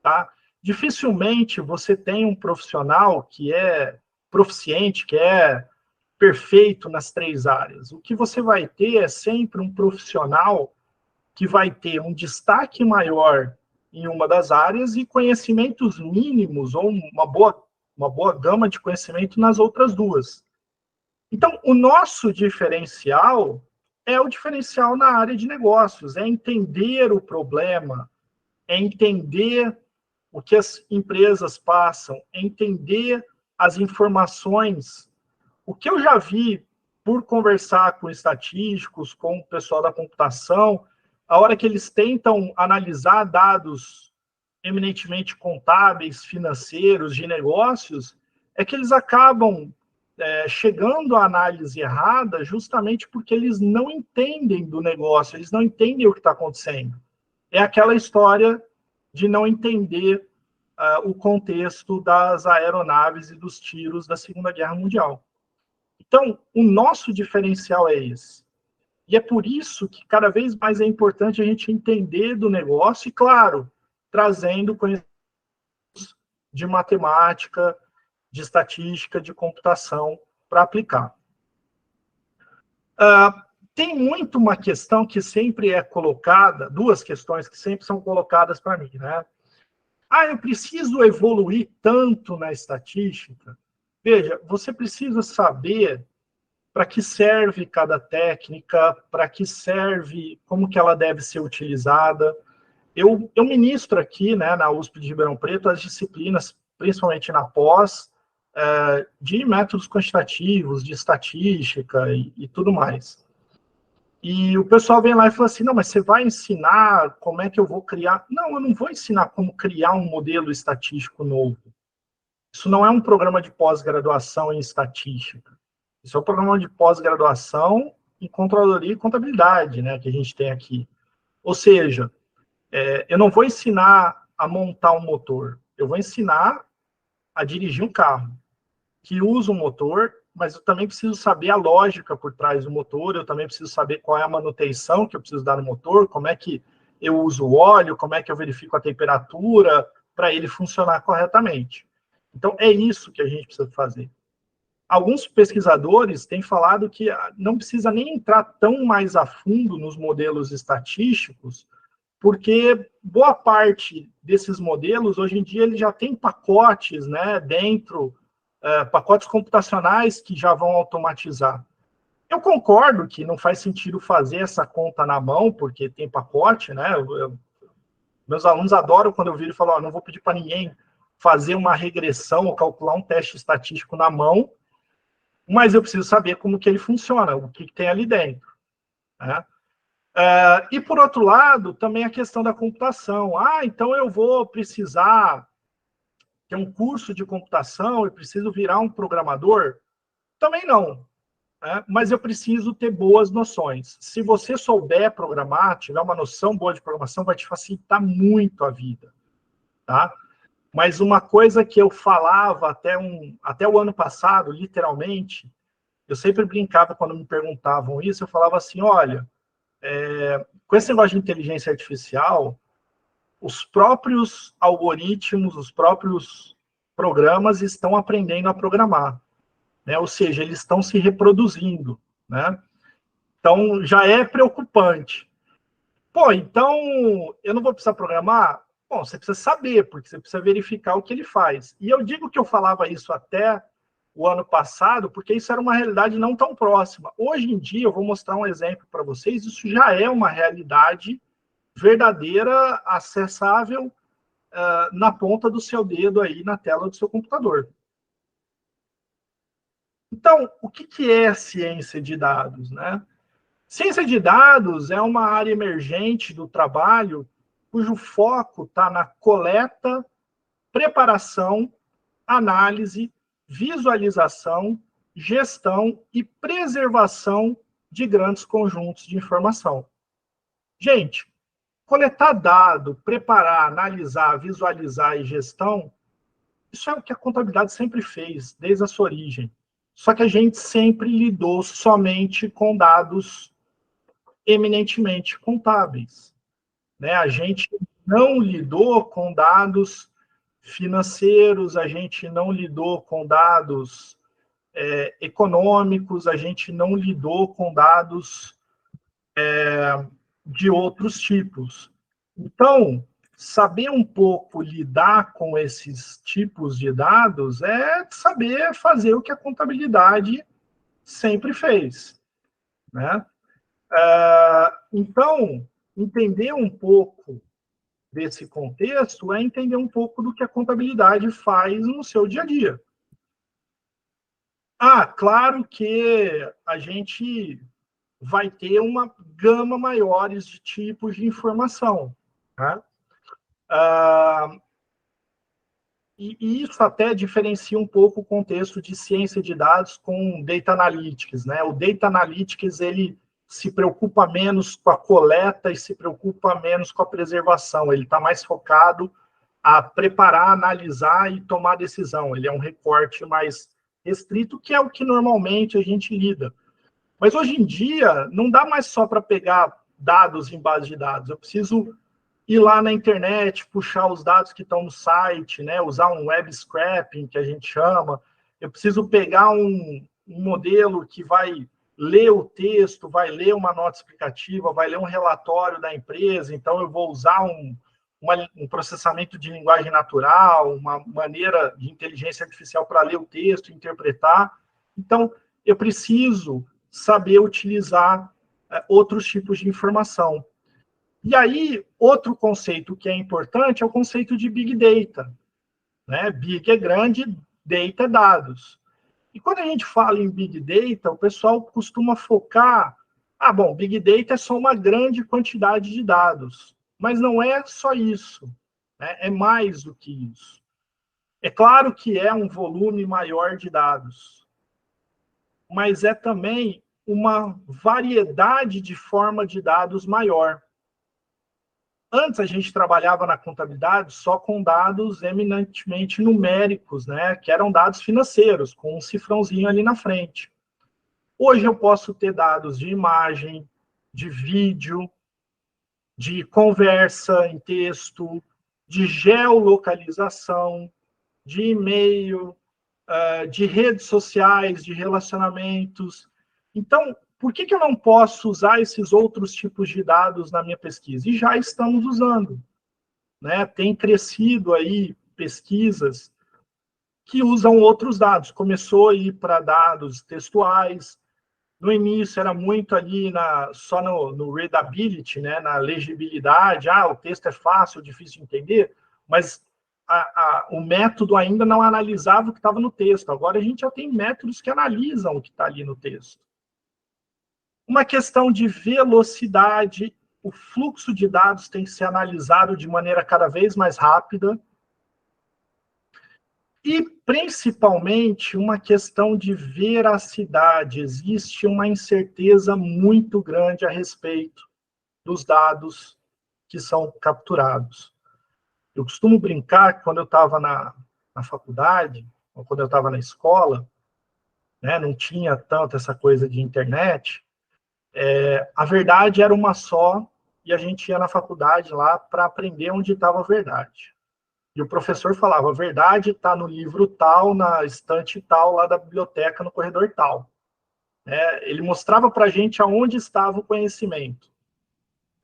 tá? dificilmente você tem um profissional que é proficiente, que é perfeito nas 3 áreas. O que você vai ter é sempre um profissional que vai ter um destaque maior em uma das áreas e conhecimentos mínimos, ou uma boa gama de conhecimento nas outras 2. Então, o nosso diferencial é o diferencial na área de negócios, é entender o problema, é entender o que as empresas passam, é entender as informações. O que eu já vi por conversar com estatísticos, com o pessoal da computação, a hora que eles tentam analisar dados eminentemente contábeis, financeiros, de negócios, é que eles acabam chegando à análise errada justamente porque eles não entendem do negócio, eles não entendem o que está acontecendo. É aquela história de não entender o contexto das aeronaves e dos tiros da Segunda Guerra Mundial. Então, o nosso diferencial é esse. E é por isso que cada vez mais é importante a gente entender do negócio e, claro, trazendo conhecimentos de matemática, de estatística, de computação para aplicar. Tem muito uma questão que sempre é colocada, 2 questões que sempre são colocadas para mim, né? Eu preciso evoluir tanto na estatística? Veja, você precisa saber para que serve cada técnica, para que serve, como que ela deve ser utilizada. Eu ministro aqui, né, na USP de Ribeirão Preto, as disciplinas, principalmente na pós, de métodos quantitativos, de estatística e tudo mais. E o pessoal vem lá e fala assim, não, mas você vai ensinar como é que eu vou criar... Não, eu não vou ensinar como criar um modelo estatístico novo. Isso não é um programa de pós-graduação em estatística. Isso é um programa de pós-graduação em controladoria e contabilidade, né, que a gente tem aqui. Ou seja, eu não vou ensinar a montar um motor, eu vou ensinar a dirigir um carro que usa um motor, mas eu também preciso saber a lógica por trás do motor, eu também preciso saber qual é a manutenção que eu preciso dar no motor, como é que eu uso o óleo, como é que eu verifico a temperatura para ele funcionar corretamente. Então, é isso que a gente precisa fazer. Alguns pesquisadores têm falado que não precisa nem entrar tão mais a fundo nos modelos estatísticos, porque boa parte desses modelos, hoje em dia, eles já têm pacotes, né, dentro, pacotes computacionais que já vão automatizar. Eu concordo que não faz sentido fazer essa conta na mão, porque tem pacote, né? Meus alunos adoram quando eu viro e falo, não vou pedir para ninguém fazer uma regressão ou calcular um teste estatístico na mão, mas eu preciso saber como que ele funciona, o que tem ali dentro, né? E, por outro lado, também a questão da computação. Então eu vou precisar ter um curso de computação, eu preciso virar um programador? Também não, né? Mas eu preciso ter boas noções. Se você souber programar, tiver uma noção boa de programação, vai te facilitar muito a vida, tá? Mas uma coisa que eu falava até o ano passado, literalmente, eu sempre brincava quando me perguntavam isso, eu falava assim, olha, com esse negócio de inteligência artificial, os próprios algoritmos, os próprios programas estão aprendendo a programar, né? Ou seja, eles estão se reproduzindo, né? Então, já é preocupante. Então, eu não vou precisar programar? Bom, você precisa saber, porque você precisa verificar o que ele faz. E eu digo que eu falava isso até o ano passado, porque isso era uma realidade não tão próxima. Hoje em dia, eu vou mostrar um exemplo para vocês, isso já é uma realidade verdadeira, acessável na ponta do seu dedo aí, na tela do seu computador. Então, o que é ciência de dados, né? Ciência de dados é uma área emergente do trabalho cujo foco está na coleta, preparação, análise, visualização, gestão e preservação de grandes conjuntos de informação. Gente, coletar dado, preparar, analisar, visualizar e gestão, isso é o que a contabilidade sempre fez, desde a sua origem. Só que a gente sempre lidou somente com dados eminentemente contábeis, né? A gente não lidou com dados financeiros, a gente não lidou com dados econômicos, a gente não lidou com dados de outros tipos. Então, saber um pouco lidar com esses tipos de dados é saber fazer o que a contabilidade sempre fez, né? Então, entender um pouco desse contexto é entender um pouco do que a contabilidade faz no seu dia a dia. Claro que a gente vai ter uma gama maiores de tipos de informação, né? E isso até diferencia um pouco o contexto de ciência de dados com Data Analytics, né? O Data Analytics, ele se preocupa menos com a coleta e se preocupa menos com a preservação. Ele está mais focado a preparar, analisar e tomar decisão. Ele é um recorte mais restrito, que é o que normalmente a gente lida. Mas hoje em dia, não dá mais só para pegar dados em base de dados. Eu preciso ir lá na internet, puxar os dados que estão no site, né? Usar um web scraping, que a gente chama. Eu preciso pegar um modelo que vai ler o texto, vai ler uma nota explicativa, vai ler um relatório da empresa. Então, eu vou usar um processamento de linguagem natural, uma maneira de inteligência artificial para ler o texto, interpretar. Então, eu preciso saber utilizar outros tipos de informação. E aí, outro conceito que é importante é o conceito de Big Data, né? Big é grande, Data é dados. E quando a gente fala em Big Data, o pessoal costuma focar, bom, Big Data é só uma grande quantidade de dados. Mas não é só isso, né? É mais do que isso. É claro que é um volume maior de dados, mas é também uma variedade de forma de dados maior. Antes a gente trabalhava na contabilidade só com dados eminentemente numéricos, né? Que eram dados financeiros, com um cifrãozinho ali na frente. Hoje eu posso ter dados de imagem, de vídeo, de conversa em texto, de geolocalização, de e-mail, de redes sociais, de relacionamentos. Então, por que eu não posso usar esses outros tipos de dados na minha pesquisa? E já estamos usando, né? Tem crescido aí pesquisas que usam outros dados. Começou a ir para dados textuais. No início era muito ali só no readability, né? Na legibilidade. O texto é fácil, difícil de entender, mas o método ainda não analisava o que estava no texto. Agora a gente já tem métodos que analisam o que está ali no texto. Uma questão de velocidade, o fluxo de dados tem que ser analisado de maneira cada vez mais rápida. E, principalmente, uma questão de veracidade. Existe uma incerteza muito grande a respeito dos dados que são capturados. Eu costumo brincar que quando eu estava na faculdade, ou quando eu estava na escola, né, não tinha tanto essa coisa de internet, a verdade era uma só, e a gente ia na faculdade lá para aprender onde estava a verdade. E o professor falava, a verdade está no livro tal, na estante tal, lá da biblioteca, no corredor tal. Ele mostrava para a gente aonde estava o conhecimento.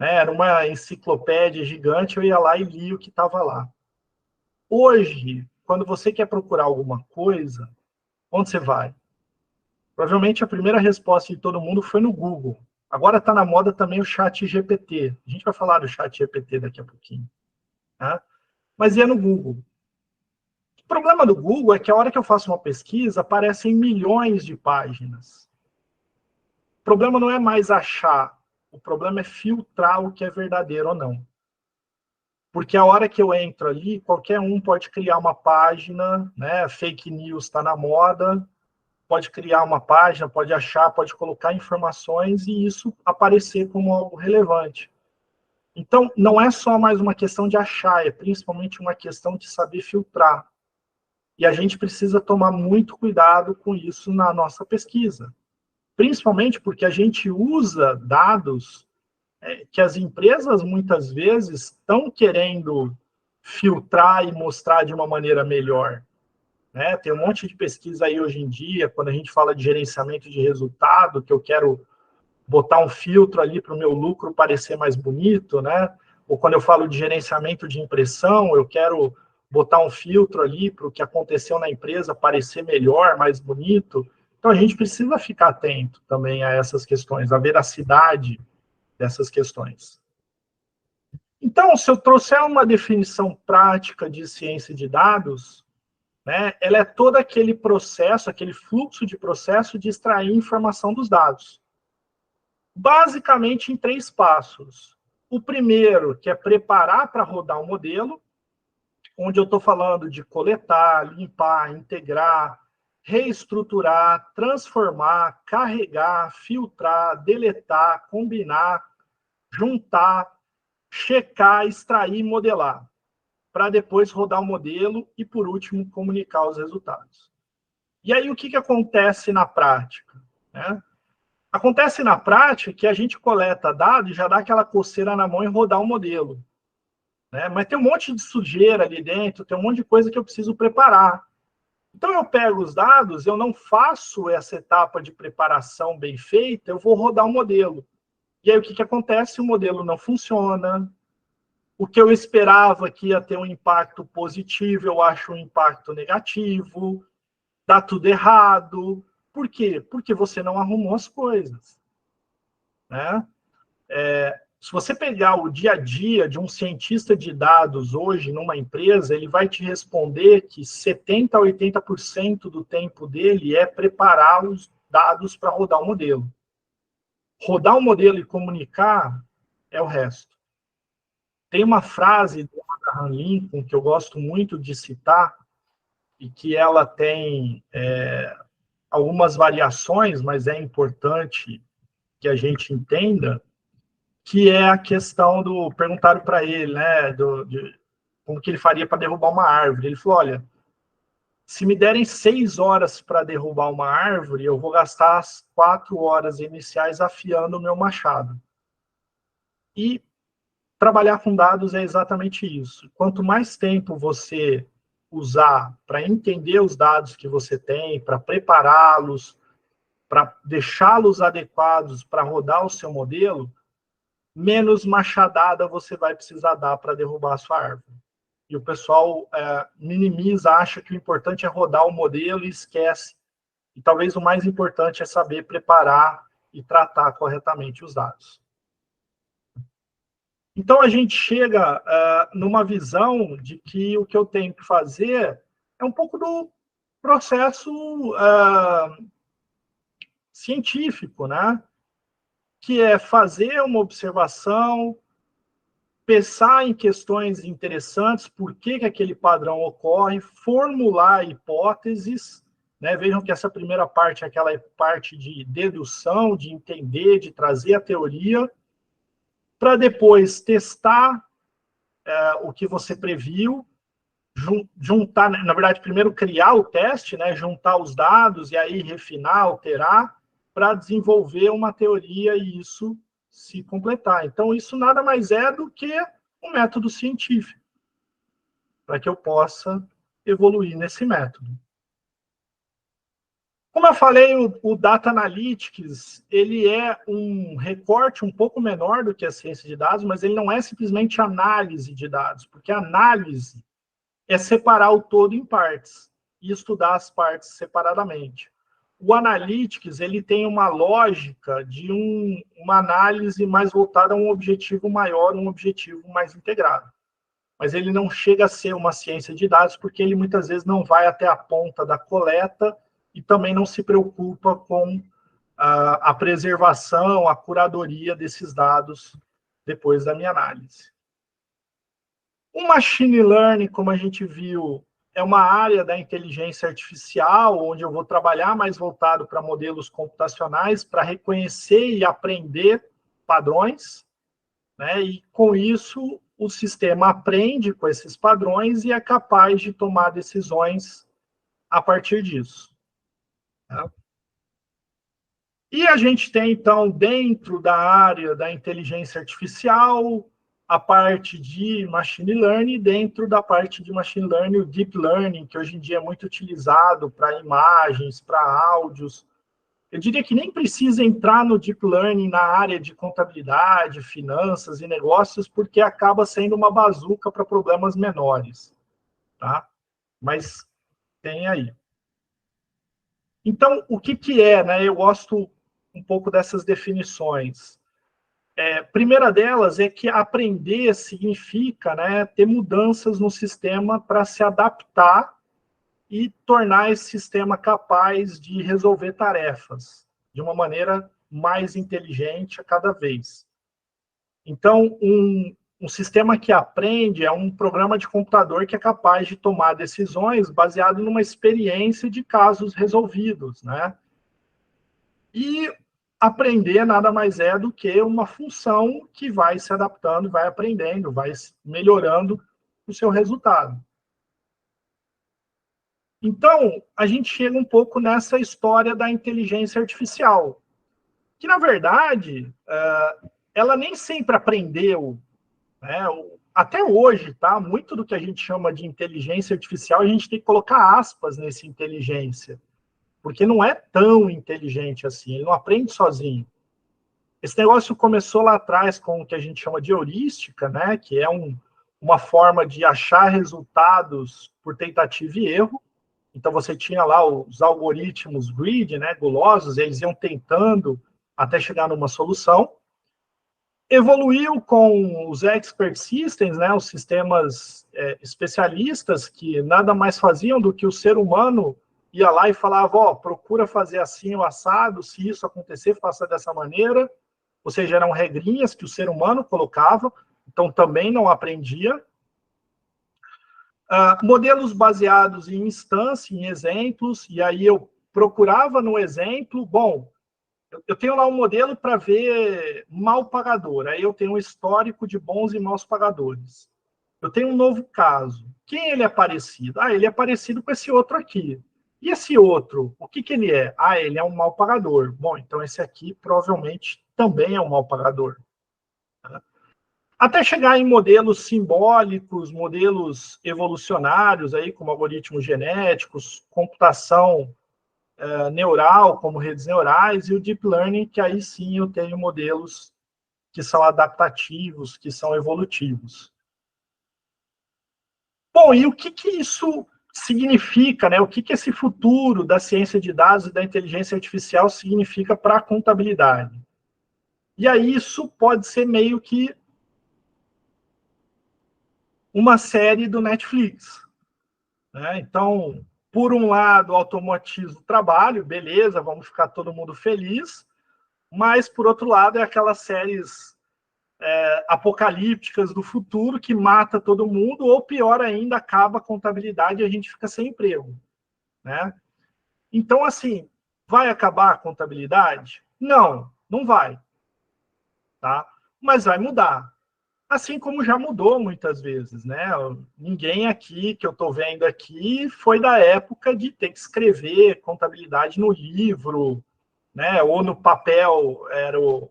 Era uma enciclopédia gigante, eu ia lá e lia o que estava lá. Hoje, quando você quer procurar alguma coisa, onde você vai? Provavelmente a primeira resposta de todo mundo foi no Google. Agora está na moda também o chat GPT. A gente vai falar do chat GPT daqui a pouquinho. Tá? Mas é no Google. O problema do Google é que a hora que eu faço uma pesquisa, aparecem milhões de páginas. O problema não é mais achar, o problema é filtrar o que é verdadeiro ou não. Porque a hora que eu entro ali, qualquer um pode criar uma página, né? Fake news está na moda, pode criar uma página, pode achar, pode colocar informações e isso aparecer como algo relevante. Então, não é só mais uma questão de achar, é principalmente uma questão de saber filtrar. E a gente precisa tomar muito cuidado com isso na nossa pesquisa. Principalmente porque a gente usa dados que as empresas muitas vezes estão querendo filtrar e mostrar de uma maneira melhor. Né? Tem um monte de pesquisa aí hoje em dia, quando a gente fala de gerenciamento de resultado, que eu quero botar um filtro ali para o meu lucro parecer mais bonito, né? Ou quando eu falo de gerenciamento de impressão, eu quero botar um filtro ali para o que aconteceu na empresa parecer melhor, mais bonito. Então, a gente precisa ficar atento também a essas questões, a veracidade dessas questões. Então, se eu trouxer uma definição prática de ciência de dados, né, ela é todo aquele processo, aquele fluxo de processo de extrair informação dos dados. Basicamente em 3 passos. O primeiro, que é preparar para rodar o modelo, onde eu estou falando de coletar, limpar, integrar, reestruturar, transformar, carregar, filtrar, deletar, combinar, juntar, checar, extrair e modelar, para depois rodar o modelo e, por último, comunicar os resultados. E aí, o que acontece na prática? Né? Acontece na prática que a gente coleta dados e já dá aquela coceira na mão e rodar o modelo. Né? Mas tem um monte de sujeira ali dentro, tem um monte de coisa que eu preciso preparar. Então, eu pego os dados, eu não faço essa etapa de preparação bem feita, eu vou rodar o modelo. E aí, o que acontece? O modelo não funciona. O que eu esperava que ia ter um impacto positivo, eu acho um impacto negativo. Dá tudo errado. Por quê? Porque você não arrumou as coisas. Né? Se você pegar o dia a dia de um cientista de dados hoje numa empresa, ele vai te responder que 70% a 80% do tempo dele é preparar os dados para rodar o modelo. Rodar o modelo e comunicar é o resto. Tem uma frase do Abraham Lincoln que eu gosto muito de citar e que ela tem algumas variações, mas é importante que a gente entenda, que é a questão do... Perguntaram para ele, né, como que ele faria para derrubar uma árvore. Ele falou, olha, se me derem 6 horas para derrubar uma árvore, eu vou gastar as 4 horas iniciais afiando o meu machado. E trabalhar com dados é exatamente isso. Quanto mais tempo você usar para entender os dados que você tem, para prepará-los, para deixá-los adequados para rodar o seu modelo, menos machadada você vai precisar dar para derrubar a sua árvore. E o pessoal minimiza, acha que o importante é rodar o modelo e esquece. E talvez o mais importante é saber preparar e tratar corretamente os dados. Então, a gente chega numa visão de que o que eu tenho que fazer é um pouco do processo científico, né? Que é fazer uma observação, pensar em questões interessantes, por que aquele padrão ocorre, formular hipóteses, né? Vejam que essa primeira parte é aquela parte de dedução, de entender, de trazer a teoria, para depois testar o que você previu, juntar, na verdade, primeiro criar o teste, né? Juntar os dados e aí refinar, alterar, para desenvolver uma teoria e isso se completar. Então, isso nada mais é do que um método científico, para que eu possa evoluir nesse método. Como eu falei, o Data Analytics, ele é um recorte um pouco menor do que a ciência de dados, mas ele não é simplesmente análise de dados, porque análise é separar o todo em partes e estudar as partes separadamente. O Analytics, ele tem uma lógica de uma análise mais voltada a um objetivo maior, um objetivo mais integrado. Mas ele não chega a ser uma ciência de dados, porque ele muitas vezes não vai até a ponta da coleta e também não se preocupa com a preservação, a curadoria desses dados depois da minha análise. O machine learning, como a gente viu, é uma área da inteligência artificial, onde eu vou trabalhar mais voltado para modelos computacionais, para reconhecer e aprender padrões, né? E com isso, o sistema aprende com esses padrões e é capaz de tomar decisões a partir disso. Tá? E a gente tem, então, dentro da área da inteligência artificial, a parte de machine learning, dentro da parte de machine learning, o deep learning, que hoje em dia é muito utilizado para imagens, para áudios. Eu diria que nem precisa entrar no deep learning na área de contabilidade, finanças e negócios, porque acaba sendo uma bazuca para problemas menores, tá? Mas tem aí. Então, o que que é, né? Eu gosto um pouco dessas definições. Primeira delas é que aprender significa, né, ter mudanças no sistema para se adaptar e tornar esse sistema capaz de resolver tarefas de uma maneira mais inteligente a cada vez. Então, um sistema que aprende é um programa de computador que é capaz de tomar decisões baseado numa experiência de casos resolvidos, né? E aprender nada mais é do que uma função que vai se adaptando, vai aprendendo, vai melhorando o seu resultado. Então, a gente chega um pouco nessa história da inteligência artificial, que, na verdade, ela nem sempre aprendeu, né? Até hoje, tá? Muito do que a gente chama de inteligência artificial, a gente tem que colocar aspas nesse inteligência, porque não é tão inteligente assim, ele não aprende sozinho. Esse negócio começou lá atrás com o que a gente chama de heurística, né? Que é uma forma de achar resultados por tentativa e erro. Então, você tinha lá os algoritmos greedy, né, gulosos, eles iam tentando até chegar numa solução. Evoluiu com os expert systems, né, os sistemas especialistas, que nada mais faziam do que o ser humano ia lá e falava, ó, procura fazer assim o assado, se isso acontecer, faça dessa maneira. Ou seja, eram regrinhas que o ser humano colocava, então também não aprendia. Modelos baseados em instância, em exemplos, e aí eu procurava no exemplo, bom, eu tenho lá um modelo para ver mal pagador, aí eu tenho um histórico de bons e maus pagadores. Eu tenho um novo caso. Quem ele é parecido? Ele é parecido com esse outro aqui. E esse outro, o que que ele é? Ele é um mal pagador. Bom, então esse aqui provavelmente também é um mal pagador. Até chegar em modelos simbólicos, modelos evolucionários, aí, como algoritmos genéticos, computação neural, como redes neurais, e o deep learning, que aí sim eu tenho modelos que são adaptativos, que são evolutivos. Bom, e o que que isso significa, né? O que que esse futuro da ciência de dados e da inteligência artificial significa para a contabilidade? E aí isso pode ser meio que uma série do Netflix, né? Então, por um lado, automatiza o trabalho, beleza, vamos ficar todo mundo feliz, mas, por outro lado, é aquelas séries apocalípticas do futuro que mata todo mundo, ou pior ainda, acaba a contabilidade e a gente fica sem emprego, né? Então, assim, vai acabar a contabilidade? Não, não vai, tá? Mas vai mudar. Assim como já mudou muitas vezes, né? Ninguém aqui que eu estou vendo aqui foi da época de ter que escrever contabilidade no livro, né? Ou no papel, era o...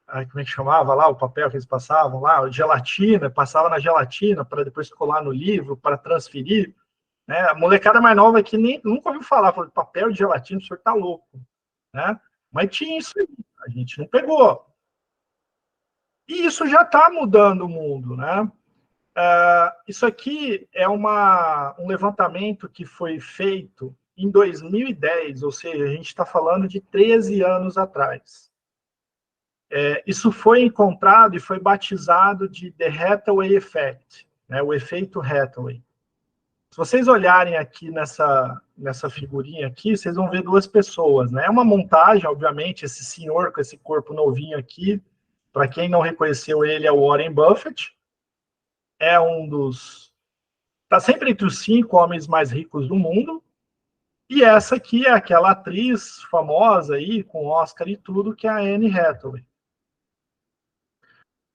como é que chamava lá o papel que eles passavam lá? Gelatina, passava na gelatina para depois colar no livro, para transferir, né? A molecada mais nova aqui nunca ouviu falar, falou, papel de gelatina, o senhor está louco, né? Mas tinha isso aí, a gente não pegou. E isso já está mudando o mundo, né? Isso aqui é um levantamento que foi feito em 2010, ou seja, a gente está falando de 13 anos atrás. Isso foi encontrado e foi batizado de The Hathaway Effect, né, o efeito Hathaway. Se vocês olharem aqui nessa figurinha aqui, vocês vão ver duas pessoas, né? É uma montagem, obviamente, esse senhor com esse corpo novinho aqui, para quem não reconheceu ele, é o Warren Buffett, é um dos... Está sempre entre os 5 homens mais ricos do mundo. E essa aqui é aquela atriz famosa aí, com Oscar e tudo, que é a Anne Hathaway.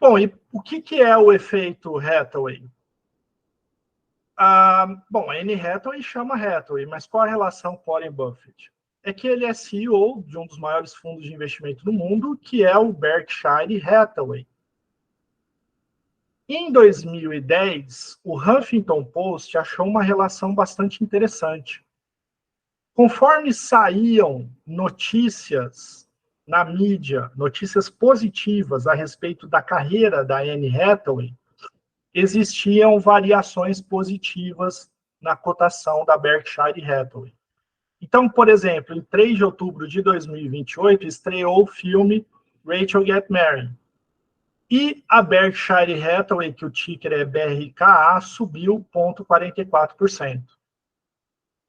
Bom, e o que é o efeito Hathaway? Bom, a Anne Hathaway chama Hathaway, mas qual a relação com Warren Buffett? É que ele é CEO de um dos maiores fundos de investimento do mundo, que é o Berkshire Hathaway. Em 2010, o Huffington Post achou uma relação bastante interessante. Conforme saíam notícias na mídia, notícias positivas a respeito da carreira da Anne Hathaway, existiam variações positivas na cotação da Berkshire Hathaway. Então, por exemplo, em 3 de outubro de 2028, estreou o filme Rachel Get Married. E a Berkshire Hathaway, que o ticker é BRKA, subiu 0,44%.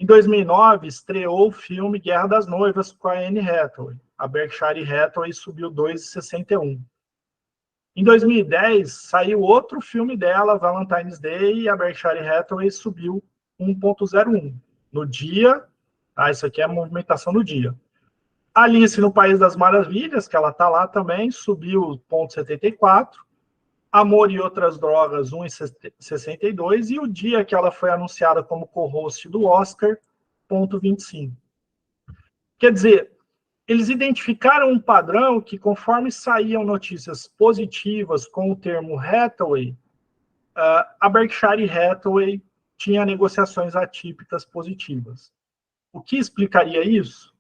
Em 2009, estreou o filme Guerra das Noivas com a Anne Hathaway. A Berkshire Hathaway subiu 2,61%. Em 2010, saiu outro filme dela, Valentine's Day, e a Berkshire Hathaway subiu 1,01%. No dia, isso aqui é a movimentação no dia. Alice no País das Maravilhas, que ela está lá também, subiu 0,74%. Amor e Outras Drogas, 1,62%. E o dia que ela foi anunciada como co-host do Oscar, 0,25%. Quer dizer, eles identificaram um padrão que, conforme saíam notícias positivas com o termo Hathaway, a Berkshire Hathaway tinha negociações atípicas positivas. O que explicaria isso?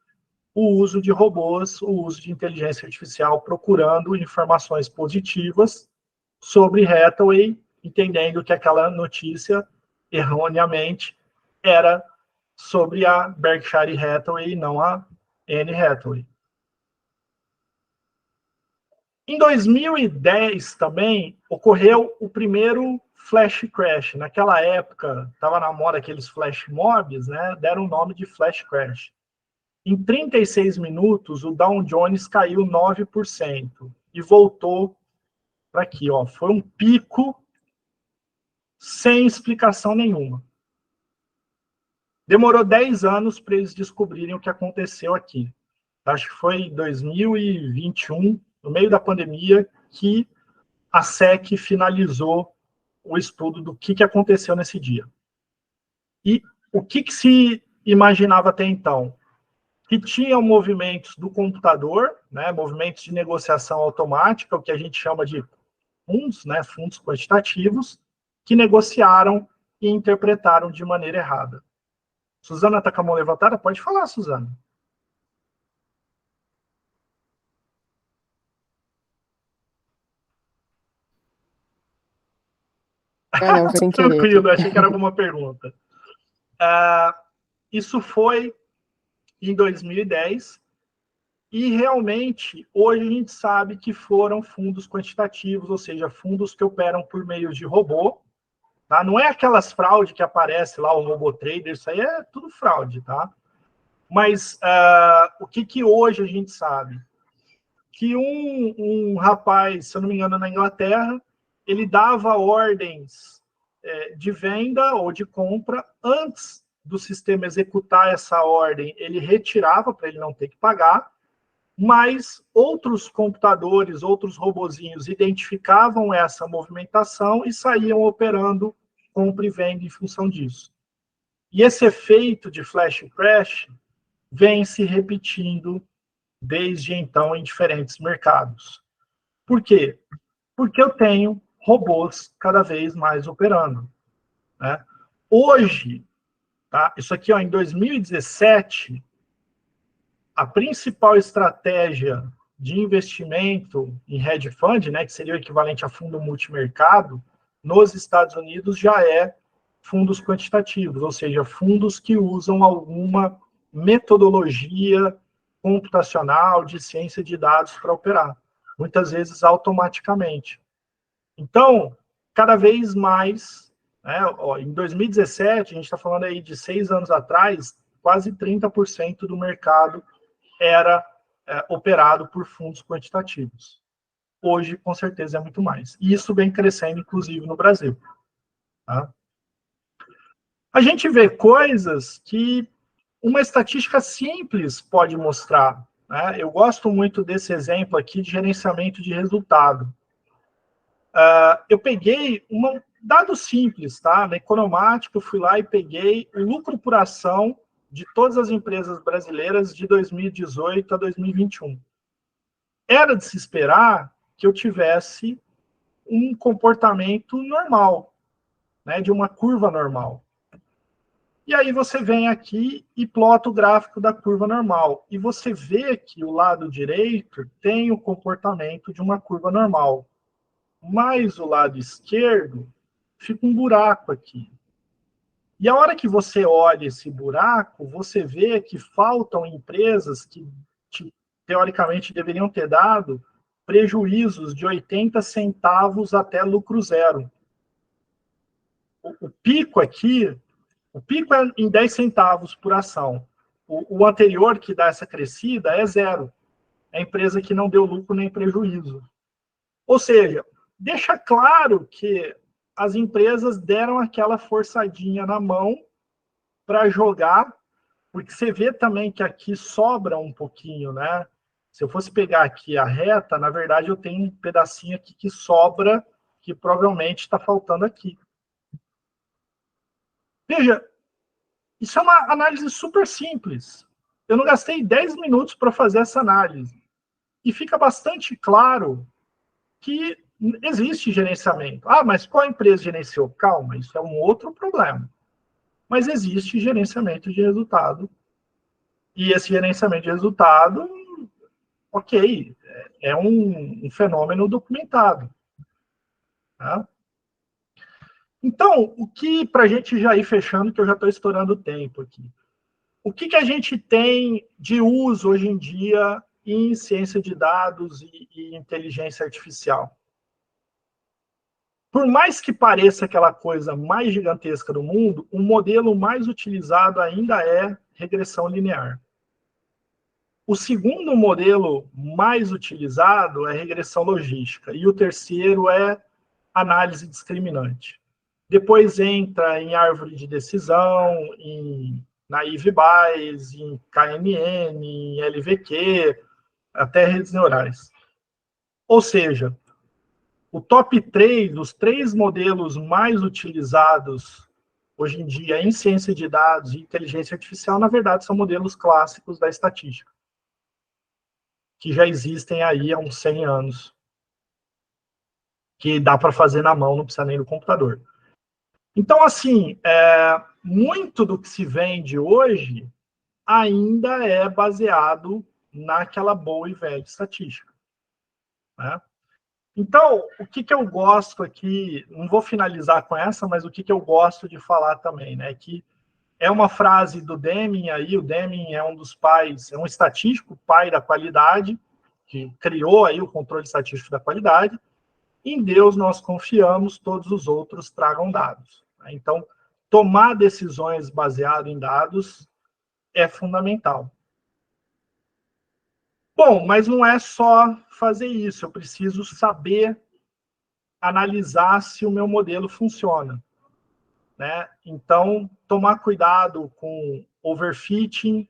O uso de robôs, o uso de inteligência artificial procurando informações positivas sobre Hathaway, entendendo que aquela notícia, erroneamente, era sobre a Berkshire Hathaway e não a Anne Hathaway. Em 2010 também ocorreu o primeiro flash crash. Naquela época, estava na moda aqueles flash mobs, né? Deram o nome de flash crash. Em 36 minutos, o Dow Jones caiu 9% e voltou para aqui. Ó. Foi um pico sem explicação nenhuma. Demorou 10 anos para eles descobrirem o que aconteceu aqui. Acho que foi em 2021, no meio da pandemia, que a SEC finalizou o estudo do que aconteceu nesse dia. E o que se imaginava até então? Que tinham movimentos do computador, né, movimentos de negociação automática, o que a gente chama de fundos, né, fundos quantitativos, que negociaram e interpretaram de maneira errada. Suzana está com a mão levantada? Pode falar, Suzana. Não, foi sem querer. Tranquilo, achei que era alguma pergunta. Isso foi em 2010, e realmente, hoje a gente sabe que foram fundos quantitativos, ou seja, fundos que operam por meio de robô, tá? Não é aquelas fraudes que aparece lá, o robô trader, isso aí é tudo fraude, tá? Mas o que hoje a gente sabe? Que um rapaz, se eu não me engano, na Inglaterra, ele dava ordens de venda ou de compra antes do sistema executar essa ordem, ele retirava para ele não ter que pagar, mas outros computadores, outros robozinhos identificavam essa movimentação e saíam operando compra e venda em função disso. E esse efeito de flash crash vem se repetindo desde então em diferentes mercados. Por quê? Porque eu tenho robôs cada vez mais operando. Né? Hoje, tá? Isso aqui ó, em 2017, a principal estratégia de investimento em hedge fund, né, que seria o equivalente a fundo multimercado, nos Estados Unidos já é fundos quantitativos, ou seja, fundos que usam alguma metodologia computacional de ciência de dados para operar, muitas vezes automaticamente. Então, cada vez mais, né, ó, em 2017, a gente está falando aí de 6 anos atrás, quase 30% do mercado era operado por fundos quantitativos. Hoje, com certeza, é muito mais. E isso vem crescendo, inclusive, no Brasil. Tá? A gente vê coisas que uma estatística simples pode mostrar. Né? Eu gosto muito desse exemplo aqui de gerenciamento de resultado. Eu peguei um dado simples, tá? Na Economática, eu fui lá e peguei o lucro por ação de todas as empresas brasileiras de 2018 a 2021. Era de se esperar que eu tivesse um comportamento normal, né, de uma curva normal. E aí você vem aqui e plota o gráfico da curva normal. E você vê que o lado direito tem o comportamento de uma curva normal. Mas o lado esquerdo fica um buraco aqui. E a hora que você olha esse buraco, você vê que faltam empresas que, teoricamente, deveriam ter dado prejuízos de 80 centavos até lucro zero. O pico aqui, o pico é em 10 centavos por ação. O anterior, que dá essa crescida, é zero. É a empresa que não deu lucro nem prejuízo. Ou seja, deixa claro que as empresas deram aquela forçadinha na mão para jogar, porque você vê também que aqui sobra um pouquinho, né? Se eu fosse pegar aqui a reta, na verdade eu tenho um pedacinho aqui que sobra, que provavelmente está faltando aqui. Veja, isso é uma análise super simples. Eu não gastei 10 minutos para fazer essa análise. E fica bastante claro que existe gerenciamento. Ah, mas qual empresa gerenciou? Calma, isso é um outro problema. Mas existe gerenciamento de resultado. E esse gerenciamento de resultado, ok, é um fenômeno documentado. Tá? Então, o que, para a gente já ir fechando, que eu já estou estourando o tempo aqui, o que a gente tem de uso hoje em dia em ciência de dados e inteligência artificial? Por mais que pareça aquela coisa mais gigantesca do mundo, o modelo mais utilizado ainda é regressão linear. O segundo modelo mais utilizado é regressão logística. E o terceiro é análise discriminante. Depois entra em árvore de decisão, em naive Bayes, em KNN, em LVQ, até redes neurais. Ou seja, o top 3, os 3 modelos mais utilizados hoje em dia em ciência de dados e inteligência artificial, na verdade, são modelos clássicos da estatística, que já existem aí há uns 100 anos, que dá para fazer na mão, não precisa nem do computador. Então, assim, muito do que se vende hoje ainda é baseado naquela boa e velha estatística. Né? Então, o que eu gosto aqui, não vou finalizar com essa, mas o que eu gosto de falar também, né? Que é uma frase do Deming aí, o Deming é um dos pais, é um estatístico, pai da qualidade, que criou aí o controle estatístico da qualidade. Em Deus nós confiamos, todos os outros tragam dados. Então, tomar decisões baseado em dados é fundamental. Bom, mas não é só fazer isso, eu preciso saber analisar se o meu modelo funciona. Né? Então, tomar cuidado com overfitting,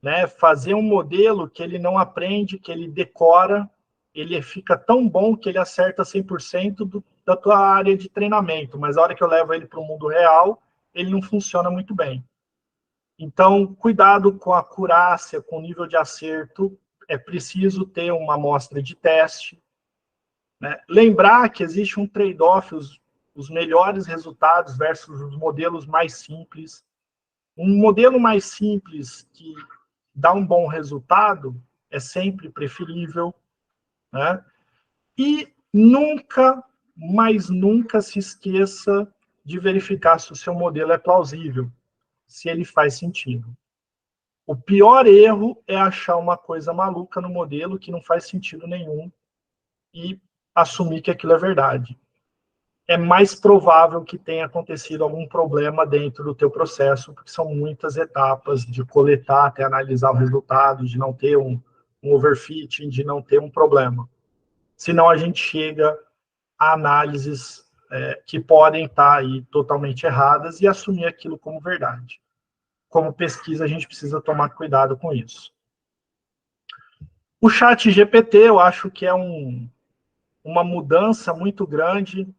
né? Fazer um modelo que ele não aprende, que ele decora, ele fica tão bom que ele acerta 100% da tua área de treinamento, mas a hora que eu levo ele para o mundo real, ele não funciona muito bem. Então, cuidado com a acurácia, com o nível de acerto, é preciso ter uma amostra de teste, né? Lembrar que existe um trade-off, os melhores resultados versus os modelos mais simples. Um modelo mais simples que dá um bom resultado é sempre preferível. Né? E nunca, mas nunca se esqueça de verificar se o seu modelo é plausível, se ele faz sentido. O pior erro é achar uma coisa maluca no modelo que não faz sentido nenhum e assumir que aquilo é verdade. É mais provável que tenha acontecido algum problema dentro do teu processo, porque são muitas etapas de coletar até analisar o resultado, de não ter um overfitting, de não ter um problema. Senão a gente chega a análises que podem estar aí totalmente erradas e assumir aquilo como verdade. Como pesquisa, a gente precisa tomar cuidado com isso. O chat GPT, eu acho que é uma mudança muito grande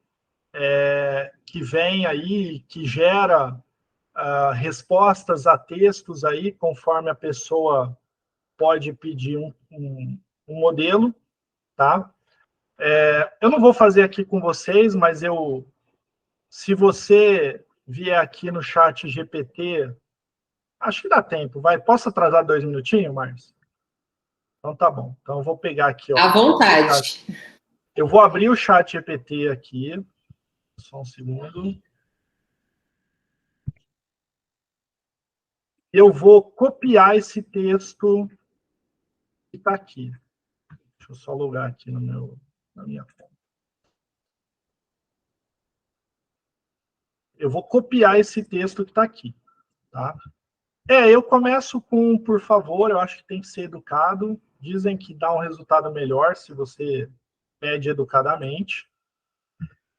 que vem aí, que gera respostas a textos aí, conforme a pessoa pode pedir um modelo, tá? Eu não vou fazer aqui com vocês, mas se você vier aqui no chat GPT, acho que dá tempo, vai. Posso atrasar 2 minutinhos, Márcio? Então tá bom. Então eu vou pegar aqui, ó. À vontade. Eu vou abrir o chat GPT aqui. Só um segundo. Eu vou copiar esse texto que está aqui. Deixa eu só logar aqui na minha fonte. Eu vou copiar esse texto que está aqui. Tá? Eu começo com, por favor, eu acho que tem que ser educado. Dizem que dá um resultado melhor se você pede educadamente.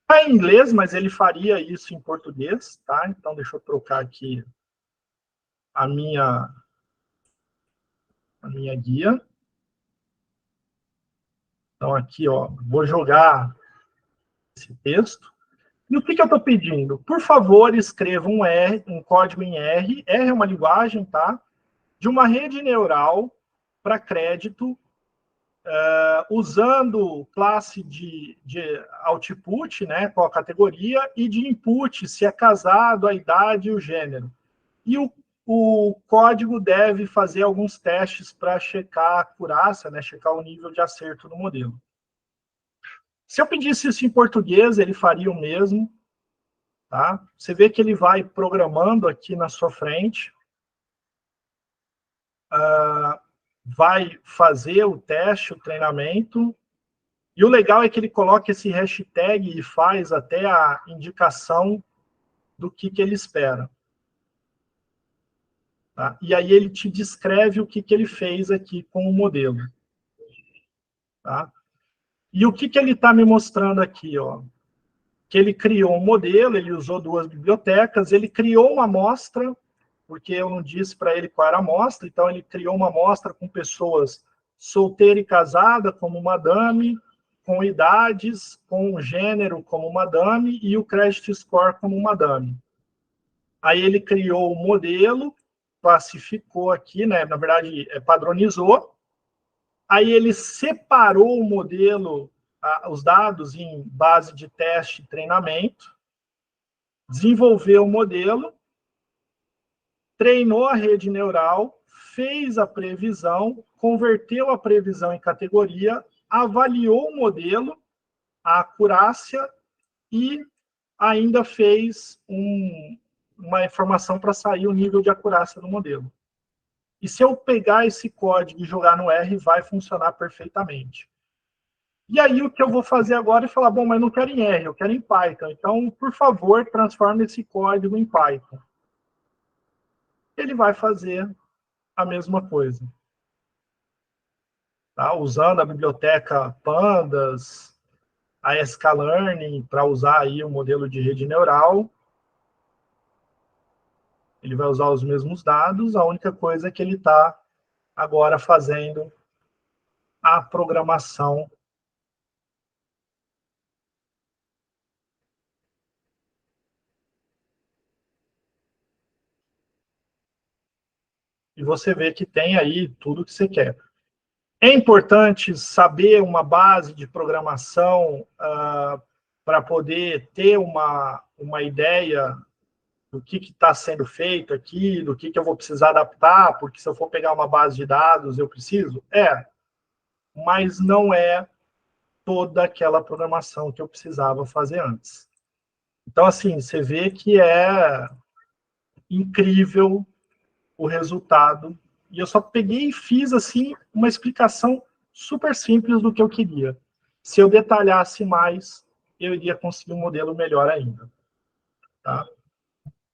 Está em inglês, mas ele faria isso em português, tá? Então, deixa eu trocar aqui a minha guia. Então, aqui, ó, vou jogar esse texto. E o que eu estou pedindo? Por favor, escreva um código em R. R é uma linguagem, tá? De uma rede neural para crédito, usando classe de output, né, qual a categoria, e de input, se é casado, a idade e o gênero. E o código deve fazer alguns testes para checar a acurácia, né, checar o nível de acerto do modelo. Se eu pedisse isso em português, ele faria o mesmo. Tá? Você vê que ele vai programando aqui na sua frente, vai fazer o teste, o treinamento, e o legal é que ele coloca esse hashtag e faz até a indicação do que ele espera. Tá? E aí ele te descreve o que ele fez aqui com o modelo. Tá? E o que ele está me mostrando aqui? Ó? Que ele criou um modelo, ele usou 2 bibliotecas, ele criou uma amostra, porque eu não disse para ele qual era a amostra, então ele criou uma amostra com pessoas solteira e casada, como madame, com idades, com gênero como madame e o credit score como madame. Aí ele criou o modelo, classificou aqui, né? Na verdade, padronizou. Aí ele separou o modelo, os dados em base de teste e treinamento, desenvolveu o modelo, treinou a rede neural, fez a previsão, converteu a previsão em categoria, avaliou o modelo, a acurácia e ainda fez uma informação para sair o nível de acurácia do modelo. E se eu pegar esse código e jogar no R, vai funcionar perfeitamente. E aí o que eu vou fazer agora é falar, bom, mas não quero em R, eu quero em Python. Então, por favor, transforme esse código em Python. Ele vai fazer a mesma coisa. Tá? Usando a biblioteca Pandas, a sklearning, para usar aí o modelo de rede neural. Ele vai usar os mesmos dados, a única coisa é que ele está agora fazendo a programação. E você vê que tem aí tudo que você quer. É importante saber uma base de programação para poder ter uma ideia do que está sendo feito aqui, do que eu vou precisar adaptar, porque se eu for pegar uma base de dados, eu preciso? Mas não é toda aquela programação que eu precisava fazer antes. Então, assim, você vê que é incrível o resultado. E eu só peguei e fiz, assim, uma explicação super simples do que eu queria. Se eu detalhasse mais, eu iria conseguir um modelo melhor ainda. Tá?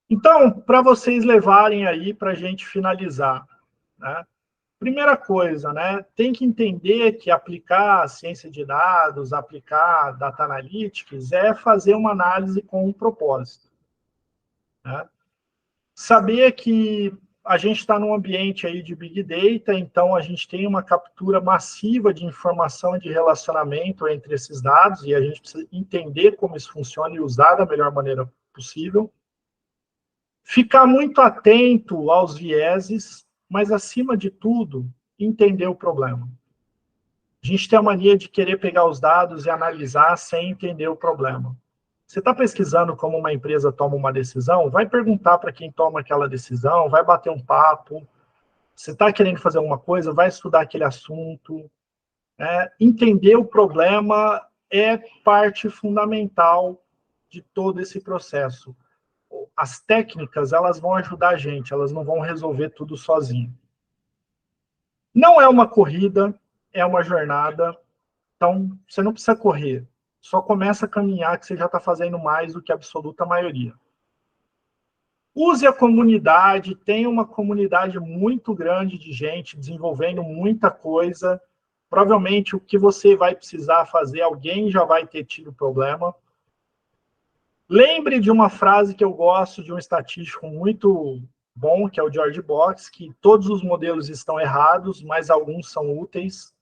Então, para vocês levarem aí para a gente finalizar, né? Primeira coisa, né? Tem que entender que aplicar ciência de dados, aplicar data analytics é fazer uma análise com um propósito. Né? Saber que a gente está num ambiente aí de Big Data, então a gente tem uma captura massiva de informação e de relacionamento entre esses dados, e a gente precisa entender como isso funciona e usar da melhor maneira possível. Ficar muito atento aos vieses, mas, acima de tudo, entender o problema. A gente tem a mania de querer pegar os dados e analisar sem entender o problema. Você está pesquisando como uma empresa toma uma decisão? Vai perguntar para quem toma aquela decisão, vai bater um papo. Você está querendo fazer alguma coisa? Vai estudar aquele assunto. Entender o problema é parte fundamental de todo esse processo. As técnicas, elas vão ajudar a gente, elas não vão resolver tudo sozinho. Não é uma corrida, é uma jornada, então você não precisa correr, só começa a caminhar que você já está fazendo mais do que a absoluta maioria. Use a comunidade, tem uma comunidade muito grande de gente desenvolvendo muita coisa. Provavelmente o que você vai precisar fazer, alguém já vai ter tido problema. Lembre de uma frase que eu gosto, de um estatístico muito bom, que é o George Box, que todos os modelos estão errados, mas alguns são úteis.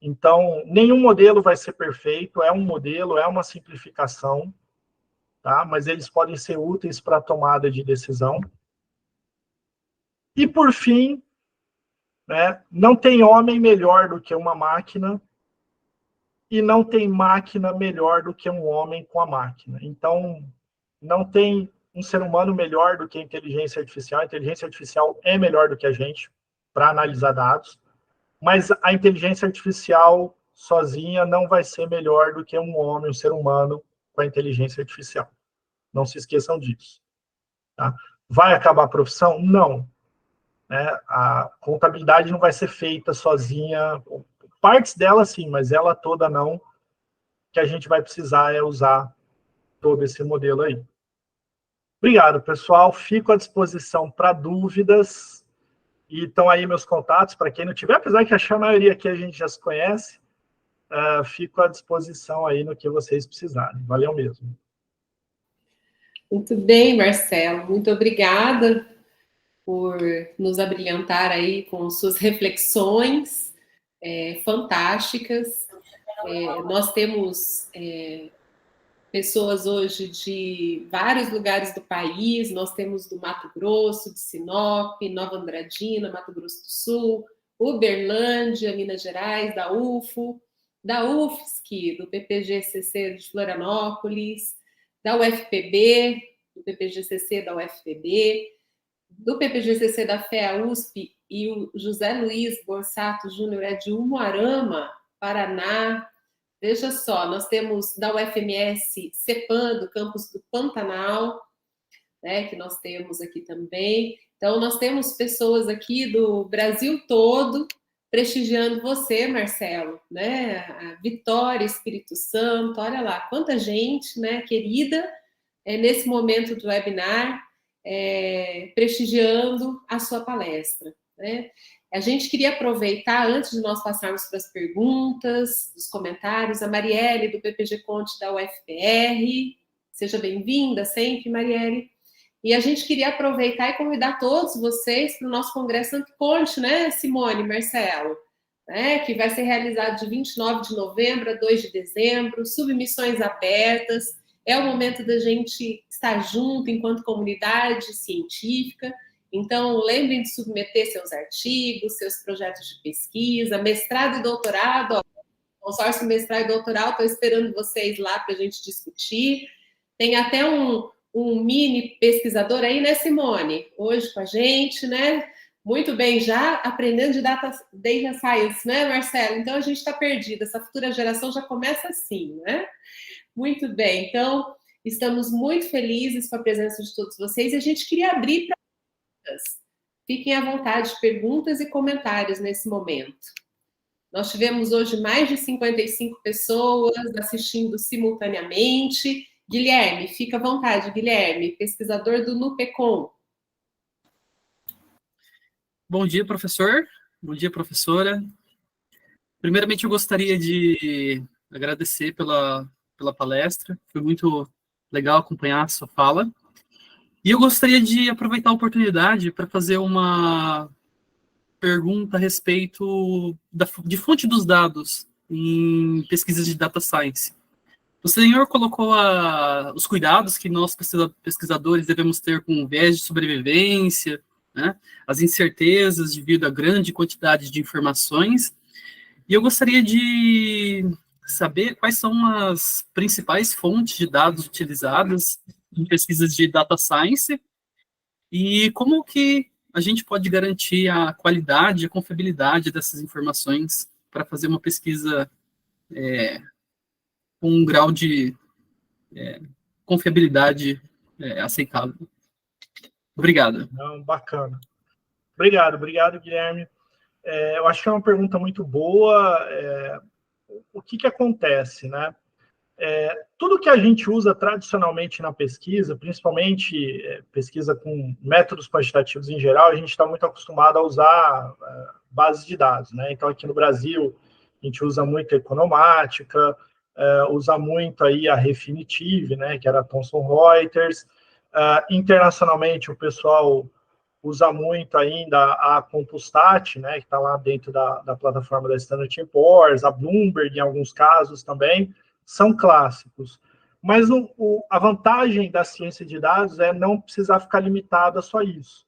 Então, nenhum modelo vai ser perfeito, é um modelo, é uma simplificação, tá? Mas eles podem ser úteis para a tomada de decisão. E, por fim, não tem homem melhor do que uma máquina e não tem máquina melhor do que um homem com a máquina. Então, não tem um ser humano melhor do que a inteligência artificial. A inteligência artificial é melhor do que a gente para analisar dados, mas a inteligência artificial sozinha não vai ser melhor do que um homem, um ser humano com a inteligência artificial. Não se esqueçam disso. Tá? Vai acabar a profissão? Não. A contabilidade não vai ser feita sozinha. Partes dela, sim, mas ela toda não. O que a gente vai precisar é usar todo esse modelo aí. Obrigado, pessoal. Fico à disposição para dúvidas. E estão aí meus contatos, para quem não tiver, apesar que a maioria aqui a gente já se conhece, fico à disposição aí no que vocês precisarem. Valeu mesmo. Muito bem, Marcelo. Muito obrigada por nos abrilhantar aí com suas reflexões fantásticas. Nós temos pessoas hoje de vários lugares do país, nós temos do Mato Grosso, de Sinop, Nova Andradina, Mato Grosso do Sul, Uberlândia, Minas Gerais, da UFO, da UFSC, do PPG-CC de Florianópolis, da UFPB, do PPG-CC da UFPB, do PPG-CC da FEA-USP, e o José Luiz Borsato Júnior é de Umuarama, Paraná. Veja só, nós temos da UFMS CEPAM, do campus do Pantanal, que nós temos aqui também. Então, nós temos pessoas aqui do Brasil todo prestigiando você, Marcelo, a Vitória, Espírito Santo, olha lá, quanta gente, querida, nesse momento do webinar, prestigiando a sua palestra, A gente queria aproveitar, antes de nós passarmos para as perguntas, os comentários, a Marielle, do PPG Conte da UFPR. Seja bem-vinda sempre, Marielle. E a gente queria aproveitar e convidar todos vocês para o nosso Congresso Anticonte, Simone, Marcelo? Que vai ser realizado de 29 de novembro a 2 de dezembro, submissões abertas. É o momento da gente estar junto enquanto comunidade científica. Então, lembrem de submeter seus artigos, seus projetos de pesquisa, mestrado e doutorado. Consórcio mestrado e doutorado, estou esperando vocês lá para a gente discutir. Tem até um mini pesquisador aí, Simone? Hoje com a gente, Muito bem, já aprendendo de data science, Marcelo? Então, a gente está perdido. Essa futura geração já começa assim, Muito bem. Então, estamos muito felizes com a presença de todos vocês e a gente queria abrir para fiquem à vontade, perguntas e comentários nesse momento. Nós tivemos hoje mais de 55 pessoas assistindo simultaneamente. Guilherme, fica à vontade, Guilherme, pesquisador do NUPECOM. Bom dia, professor. Bom dia, professora. Primeiramente, eu gostaria de agradecer pela palestra. Foi muito legal acompanhar a sua fala. E eu gostaria de aproveitar a oportunidade para fazer uma pergunta a respeito de fonte dos dados em pesquisas de data science. O senhor colocou os cuidados que nós, pesquisadores, devemos ter com o viés de sobrevivência, as incertezas devido à grande quantidade de informações. E eu gostaria de saber quais são as principais fontes de dados utilizadas em pesquisas de data science e como que a gente pode garantir a qualidade, a confiabilidade dessas informações para fazer uma pesquisa com um grau de confiabilidade aceitável. Obrigado. Não, bacana. Obrigado, Guilherme. Eu acho que é uma pergunta muito boa. O que acontece, né? Tudo que a gente usa tradicionalmente na pesquisa, principalmente pesquisa com métodos quantitativos em geral, a gente está muito acostumado a usar bases de dados, né? Então, aqui no Brasil, a gente usa muito a Economática, usa muito aí a Refinitiv, né? Que era a Thomson Reuters. Internacionalmente, o pessoal usa muito ainda a Compustat, né? Que está lá dentro da plataforma da Standard & Poor's, a Bloomberg, em alguns casos também, são clássicos. Mas a vantagem da ciência de dados é não precisar ficar limitada a só isso.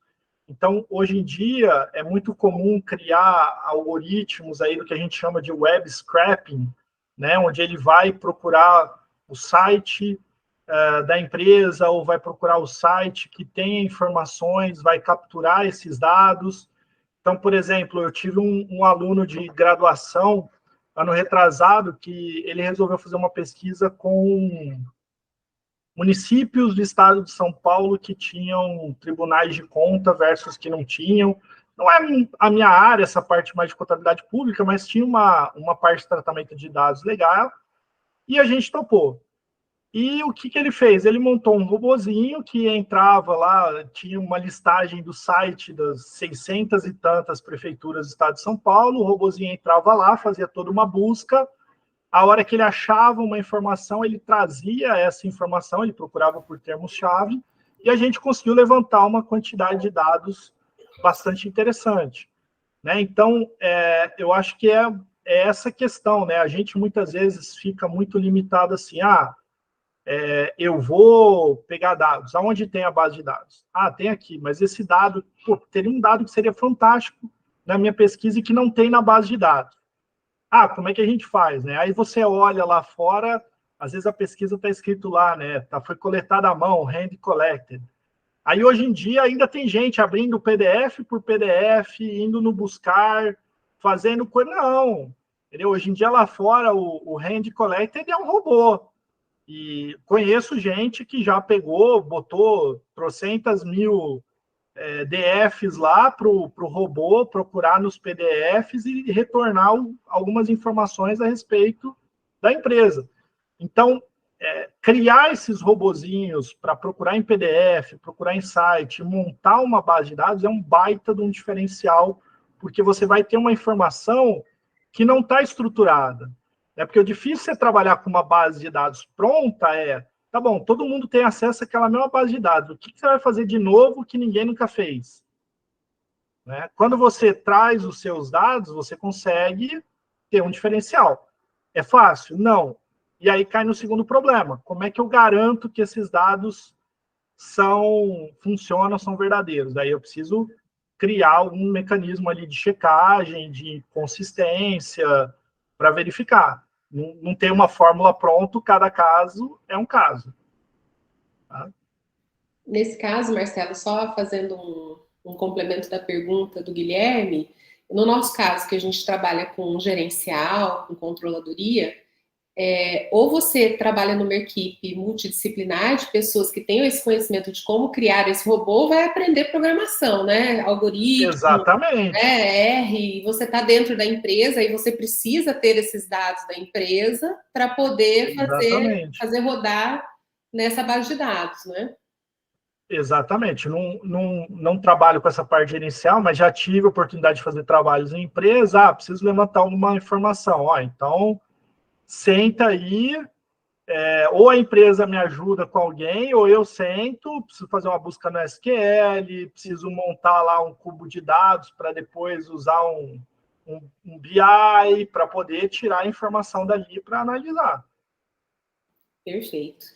Então, hoje em dia, é muito comum criar algoritmos aí do que a gente chama de web scraping, né, onde ele vai procurar o site da empresa ou vai procurar o site que tem informações, vai capturar esses dados. Então, por exemplo, eu tive um aluno de graduação ano retrasado, que ele resolveu fazer uma pesquisa com municípios do estado de São Paulo que tinham tribunais de conta versus que não tinham. Não é a minha área, essa parte mais de contabilidade pública, mas tinha uma parte de tratamento de dados legal, e a gente topou. E o que ele fez? Ele montou um robozinho que entrava lá, tinha uma listagem do site das 600 e tantas prefeituras do estado de São Paulo, o robozinho entrava lá, fazia toda uma busca, a hora que ele achava uma informação, ele trazia essa informação, ele procurava por termos-chave, e a gente conseguiu levantar uma quantidade de dados bastante interessante, né? Então, eu acho que é essa questão, né? A gente muitas vezes fica muito limitado assim, eu vou pegar dados. Aonde tem a base de dados? Tem aqui, mas esse dado, teria um dado que seria fantástico na minha pesquisa e que não tem na base de dados. Como é que a gente faz, né? Aí você olha lá fora, às vezes a pesquisa está escrito lá, né? Foi coletada à mão, hand collected. Aí hoje em dia ainda tem gente abrindo PDF por PDF, indo no buscar, fazendo coisa. Não. Entendeu? Hoje em dia lá fora o hand collected é um robô. E conheço gente que já pegou, botou trocentas mil DFs lá para o robô procurar nos PDFs e retornar algumas informações a respeito da empresa. Então, criar esses robozinhos para procurar em PDF, procurar em site, montar uma base de dados é um baita de um diferencial, porque você vai ter uma informação que não está estruturada. Porque o difícil é trabalhar com uma base de dados pronta tá bom, todo mundo tem acesso àquela mesma base de dados. O que você vai fazer de novo que ninguém nunca fez? Né? Quando você traz os seus dados, você consegue ter um diferencial. É fácil? Não. E aí cai no segundo problema. Como é que eu garanto que esses dados funcionam, são verdadeiros? Daí eu preciso criar algum mecanismo ali de checagem, de consistência, para verificar. Não tem uma fórmula pronta, cada caso é um caso. Tá? Nesse caso, Marcelo, só fazendo um complemento da pergunta do Guilherme, no nosso caso, que a gente trabalha com gerencial, com controladoria, ou você trabalha numa equipe multidisciplinar de pessoas que tenham esse conhecimento de como criar esse robô, ou vai aprender programação, né? Algoritmo, exatamente. R, você está dentro da empresa e você precisa ter esses dados da empresa para poder fazer rodar nessa base de dados, né? Exatamente. Não trabalho com essa parte gerencial, mas já tive a oportunidade de fazer trabalhos em empresa. Preciso levantar alguma informação. Então, senta aí, ou a empresa me ajuda com alguém, ou eu sento, preciso fazer uma busca no SQL, preciso montar lá um cubo de dados para depois usar um BI para poder tirar a informação dali para analisar. Perfeito.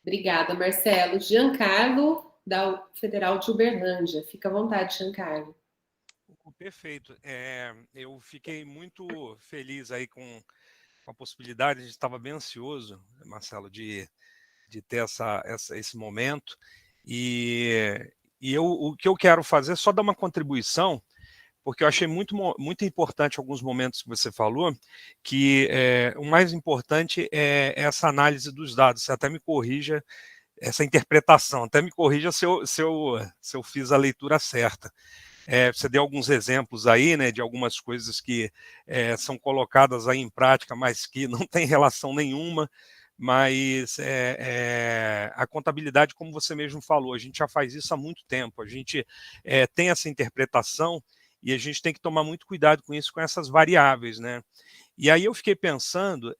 Obrigada, Marcelo. Giancarlo, da Federal de Uberlândia. Fica à vontade, Giancarlo. Perfeito. Eu fiquei muito feliz aí com a possibilidade, a gente estava bem ansioso, Marcelo, de ter esse momento. E o que eu quero fazer é só dar uma contribuição, porque eu achei muito importante alguns momentos que você falou, que o mais importante é essa análise dos dados. Você até me corrija essa interpretação, até me corrija se eu fiz a leitura certa. Você deu alguns exemplos aí, né, de algumas coisas que são colocadas aí em prática, mas que não tem relação nenhuma, mas a contabilidade, como você mesmo falou, a gente já faz isso há muito tempo, a gente tem essa interpretação e a gente tem que tomar muito cuidado com isso, com essas variáveis, né? E aí eu fiquei pensando,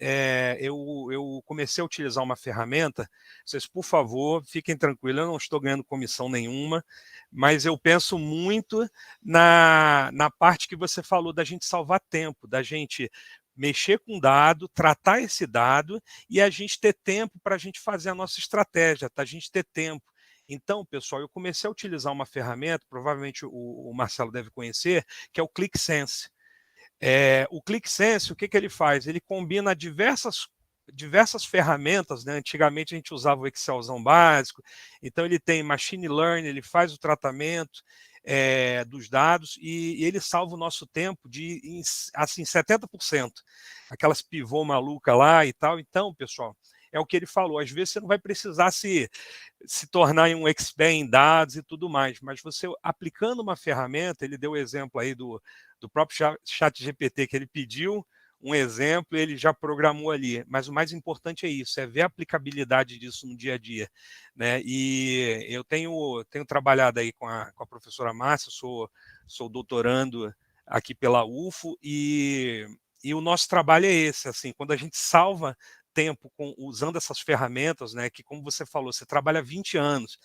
eu comecei a utilizar uma ferramenta, vocês, por favor, fiquem tranquilos, eu não estou ganhando comissão nenhuma, mas eu penso muito na parte que você falou da gente salvar tempo, da gente mexer com dado, tratar esse dado e a gente ter tempo para a gente fazer a nossa estratégia, tá? A gente ter tempo. Então, pessoal, eu comecei a utilizar uma ferramenta, provavelmente o Marcelo deve conhecer, que é o ClickSense. O ClickSense, o que ele faz? Ele combina diversas ferramentas, né? Antigamente a gente usava o Excelzão básico, então ele tem machine learning, ele faz o tratamento dos dados e ele salva o nosso tempo de assim 70%. Aquelas pivô maluca lá e tal. Então, pessoal, é o que ele falou, às vezes você não vai precisar se tornar um expert em dados e tudo mais, mas você aplicando uma ferramenta, ele deu o exemplo aí do próprio ChatGPT, que ele pediu um exemplo e ele já programou ali, mas o mais importante é isso, é ver a aplicabilidade disso no dia a dia, né? E eu tenho trabalhado aí com a professora Márcia, sou doutorando aqui pela UFO e o nosso trabalho é esse, assim, quando a gente salva tempo usando essas ferramentas, né, que como você falou, você trabalha 20 anos,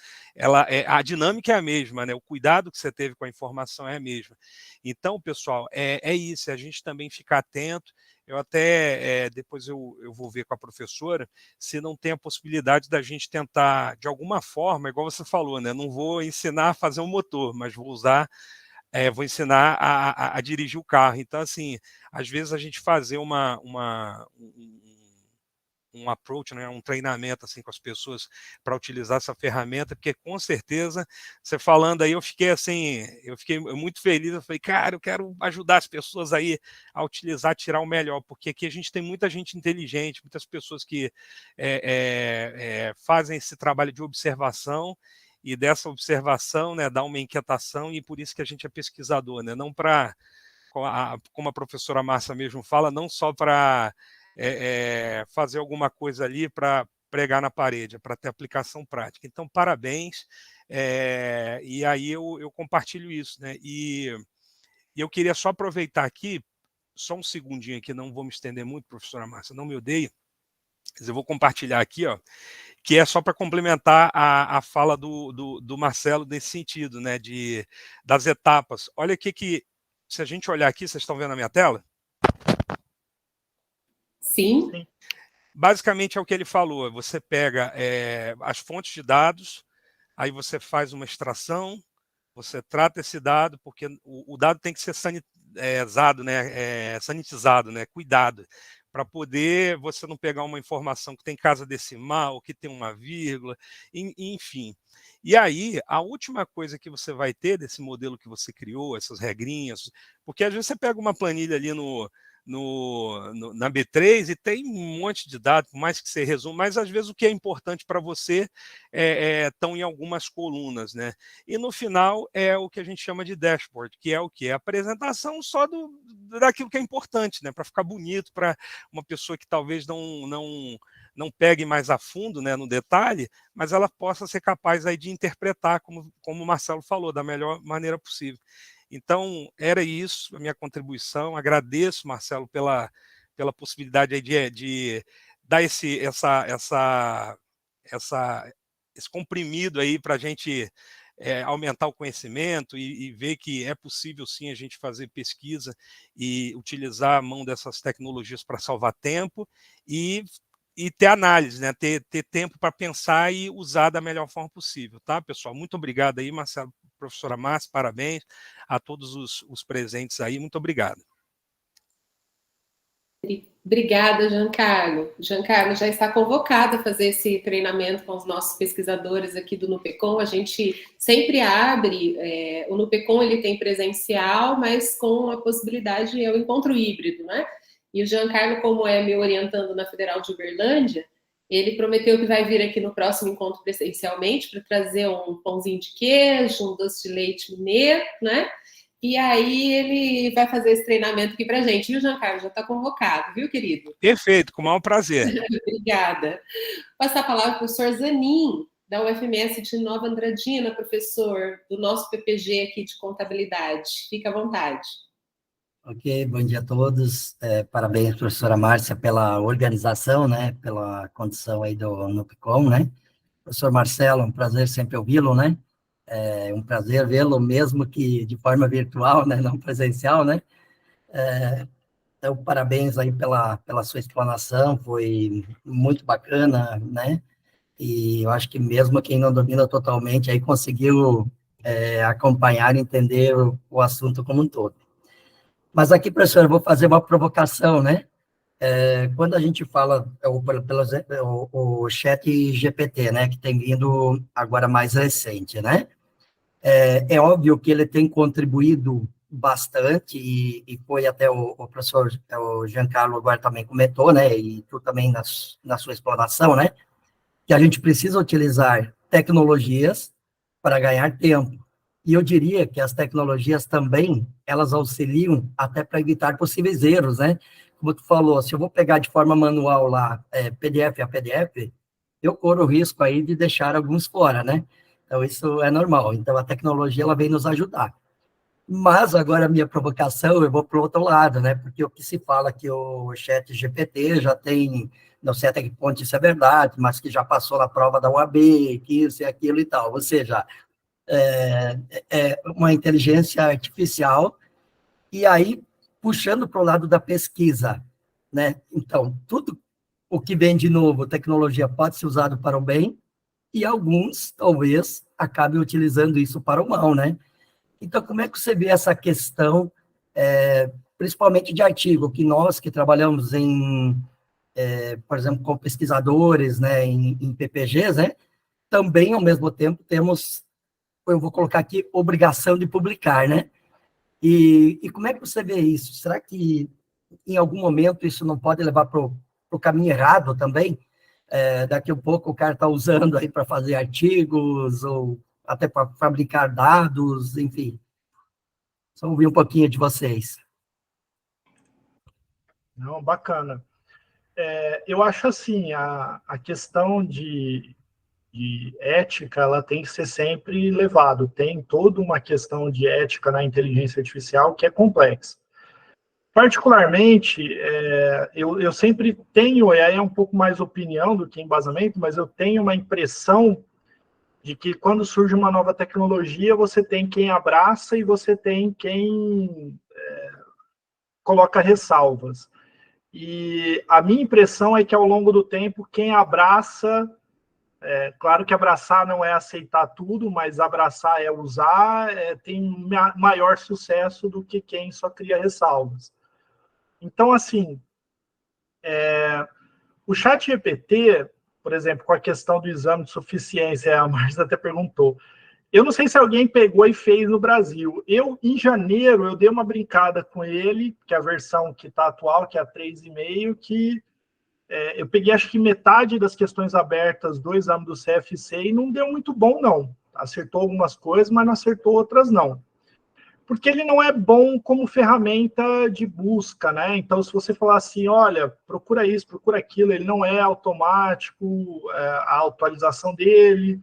a dinâmica é a mesma, né, o cuidado que você teve com a informação é a mesma. Então, pessoal, é isso, a gente também ficar atento. Eu até, depois eu vou ver com a professora, se não tem a possibilidade da gente tentar, de alguma forma, igual você falou, né, não vou ensinar a fazer um motor, mas vou vou ensinar a dirigir o carro. Então, assim, às vezes a gente fazer um approach, né, um treinamento assim com as pessoas para utilizar essa ferramenta, porque com certeza, você falando aí, eu fiquei muito feliz, eu falei, cara, eu quero ajudar as pessoas aí a utilizar, tirar o melhor, porque aqui a gente tem muita gente inteligente, muitas pessoas que fazem esse trabalho de observação, e dessa observação, né, dá uma inquietação, e por isso que a gente é pesquisador, né, não para, como a professora Márcia mesmo fala, não só para fazer alguma coisa ali para pregar na parede, é para ter aplicação prática. Então, parabéns, e aí eu compartilho isso, né? E eu queria só aproveitar aqui, só um segundinho aqui, não vou me estender muito, professora Márcia, não me odeie, mas eu vou compartilhar aqui, ó, que é só para complementar a fala do Marcelo nesse sentido, né, das etapas. Olha aqui que, se a gente olhar aqui, vocês estão vendo a minha tela? Sim. Basicamente é o que ele falou, você pega as fontes de dados, aí você faz uma extração, você trata esse dado, porque o dado tem que ser sanitizado, né, cuidado, para poder você não pegar uma informação que tem casa decimal, que tem uma vírgula, enfim. E aí, a última coisa que você vai ter desse modelo que você criou, essas regrinhas, porque às vezes você pega uma planilha ali na B3 e tem um monte de dados, por mais que você resuma, mas às vezes o que é importante para você estão em algumas colunas, né? E no final é o que a gente chama de dashboard, que é o que? É a apresentação só daquilo que é importante, né? Para ficar bonito, para uma pessoa que talvez não pegue mais a fundo, né, no detalhe, mas ela possa ser capaz aí de interpretar, como o Marcelo falou, da melhor maneira possível. Então, era isso a minha contribuição. Agradeço, Marcelo, pela possibilidade aí de dar esse comprimido aí para a gente aumentar o conhecimento e ver que é possível, sim, a gente fazer pesquisa e utilizar a mão dessas tecnologias para salvar tempo e ter análise, né? Ter tempo para pensar e usar da melhor forma possível, tá, pessoal? Muito obrigado aí, Marcelo, professora Márcia, parabéns a todos os presentes aí, muito obrigado. Obrigada, Giancarlo. Giancarlo já está convocado a fazer esse treinamento com os nossos pesquisadores aqui do NUPECOM. A gente sempre abre, o NUPECOM ele tem presencial, mas com a possibilidade, é o encontro híbrido, né? E o Giancarlo, como é me orientando na Federal de Uberlândia, ele prometeu que vai vir aqui no próximo encontro presencialmente para trazer um pãozinho de queijo, um doce de leite mineiro, né? E aí ele vai fazer esse treinamento aqui para a gente. E o Giancarlo já está convocado, viu, querido? Perfeito, com o maior prazer. Obrigada. Passar a palavra para o professor Zanin, da UFMS de Nova Andradina, professor do nosso PPG aqui de contabilidade. Fica à vontade. Ok, bom dia a todos. Parabéns, professora Márcia, pela organização, né, pela condição aí do NUPECOM, né? Professor Marcelo, um prazer sempre ouvi-lo, né? É um prazer vê-lo, mesmo que de forma virtual, né, não presencial, né? Então, parabéns aí pela sua explanação, foi muito bacana, né? E eu acho que mesmo quem não domina totalmente aí conseguiu acompanhar e entender o assunto como um todo. Mas aqui, professor, eu vou fazer uma provocação, né? Quando a gente fala o chat GPT, né, que tem vindo agora mais recente, né? É óbvio que ele tem contribuído bastante, e foi até o professor o Giancarlo agora também comentou, né, e tu também na sua exploração, né, que a gente precisa utilizar tecnologias para ganhar tempo. E eu diria que as tecnologias também, elas auxiliam até para evitar possíveis erros, né? Como tu falou, se eu vou pegar de forma manual lá, PDF a PDF, eu corro o risco aí de deixar alguns fora, né? Então, isso é normal. Então, a tecnologia, ela vem nos ajudar. Mas, agora, a minha provocação, eu vou para o outro lado, né? Porque o que se fala que o chat GPT já tem, não sei até que ponto isso é verdade, mas que já passou na prova da UAB, que isso e aquilo e tal. Ou seja, uma inteligência artificial, e aí, puxando para o lado da pesquisa, né? Então, tudo o que vem de novo, tecnologia, pode ser usado para o bem, e alguns, talvez, acabem utilizando isso para o mal, né? Então, como é que você vê essa questão, principalmente de artigo, que nós que trabalhamos por exemplo, com pesquisadores, né, em PPGs, né, também, ao mesmo tempo, temos, eu vou colocar aqui, obrigação de publicar, né? E como é que você vê isso? Será que, em algum momento, isso não pode levar para o caminho errado também? Daqui a pouco o cara está usando aí para fazer artigos, ou até para fabricar dados, enfim. Só ouvir um pouquinho de vocês. Não, bacana. Eu acho assim, a questão de ética, ela tem que ser sempre levada. Tem toda uma questão de ética na inteligência artificial que é complexa. Particularmente, eu sempre tenho, e aí é um pouco mais opinião do que embasamento, mas eu tenho uma impressão de que quando surge uma nova tecnologia, você tem quem abraça e você tem quem coloca ressalvas. E a minha impressão é que, ao longo do tempo, quem abraça, claro que abraçar não é aceitar tudo, mas abraçar é usar, tem maior sucesso do que quem só cria ressalvas. Então, assim, o chat GPT, por exemplo, com a questão do exame de suficiência, a Marcia até perguntou, eu não sei se alguém pegou e fez no Brasil. Em janeiro, eu dei uma brincada com ele, que é a versão que está atual, que é a 3,5, que eu peguei, acho que metade das questões abertas do exame do CFC e não deu muito bom, não. Acertou algumas coisas, mas não acertou outras, não. Porque ele não é bom como ferramenta de busca, né? Então, se você falar assim, olha, procura isso, procura aquilo, ele não é automático, a atualização dele.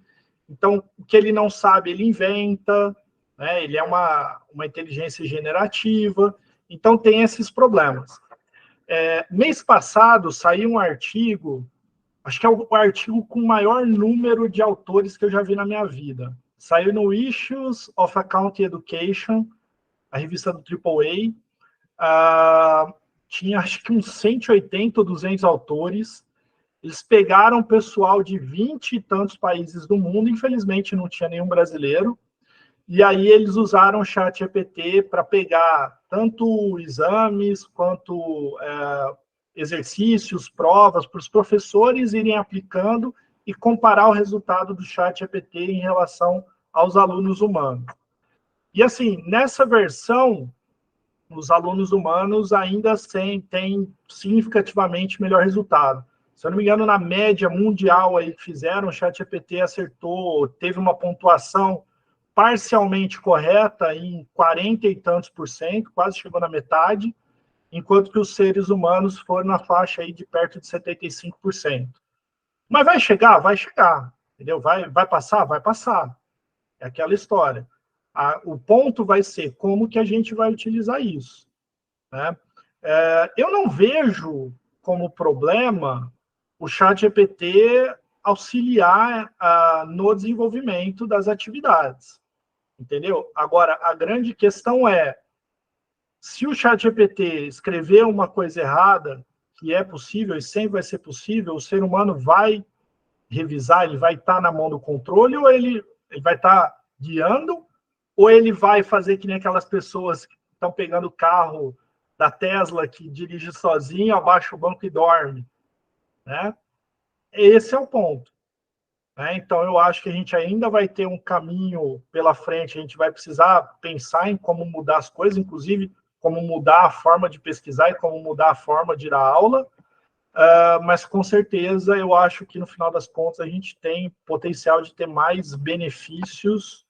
Então, o que ele não sabe, ele inventa, né? Ele é uma inteligência generativa, então tem esses problemas. Mês passado, saiu um artigo, acho que é o artigo com o maior número de autores que eu já vi na minha vida. Saiu no Issues of Accounting Education, a revista do AAA. Tinha, acho que uns 180 ou 200 autores. Eles pegaram pessoal de 20 e tantos países do mundo, infelizmente não tinha nenhum brasileiro, E aí eles usaram o ChatGPT para pegar tanto exames quanto exercícios, provas, para os professores irem aplicando e comparar o resultado do ChatGPT em relação aos alunos humanos. E assim, nessa versão, os alunos humanos ainda têm significativamente melhor resultado. Se eu não me engano, na média mundial aí que fizeram, o ChatGPT acertou, teve uma pontuação parcialmente correta em 40 e tantos %, quase chegou na metade, enquanto que os seres humanos foram na faixa aí de perto de 75%. Mas vai chegar, entendeu? Vai passar? Vai passar. É aquela história. O ponto vai ser como que a gente vai utilizar isso, né? Eu não vejo como problema o ChatGPT auxiliar no desenvolvimento das atividades, entendeu? Agora, a grande questão é, se o ChatGPT escrever uma coisa errada, que é possível e sempre vai ser possível, o ser humano vai revisar, ele vai estar na mão do controle, ou ele vai estar guiando, ou ele vai fazer que nem aquelas pessoas que estão pegando o carro da Tesla, que dirige sozinho, abaixa o banco e dorme, né? Esse é o ponto, né? Então, eu acho que a gente ainda vai ter um caminho pela frente, a gente vai precisar pensar em como mudar as coisas, inclusive como mudar a forma de pesquisar e como mudar a forma de dar aula, mas com certeza eu acho que no final das contas a gente tem potencial de ter mais benefícios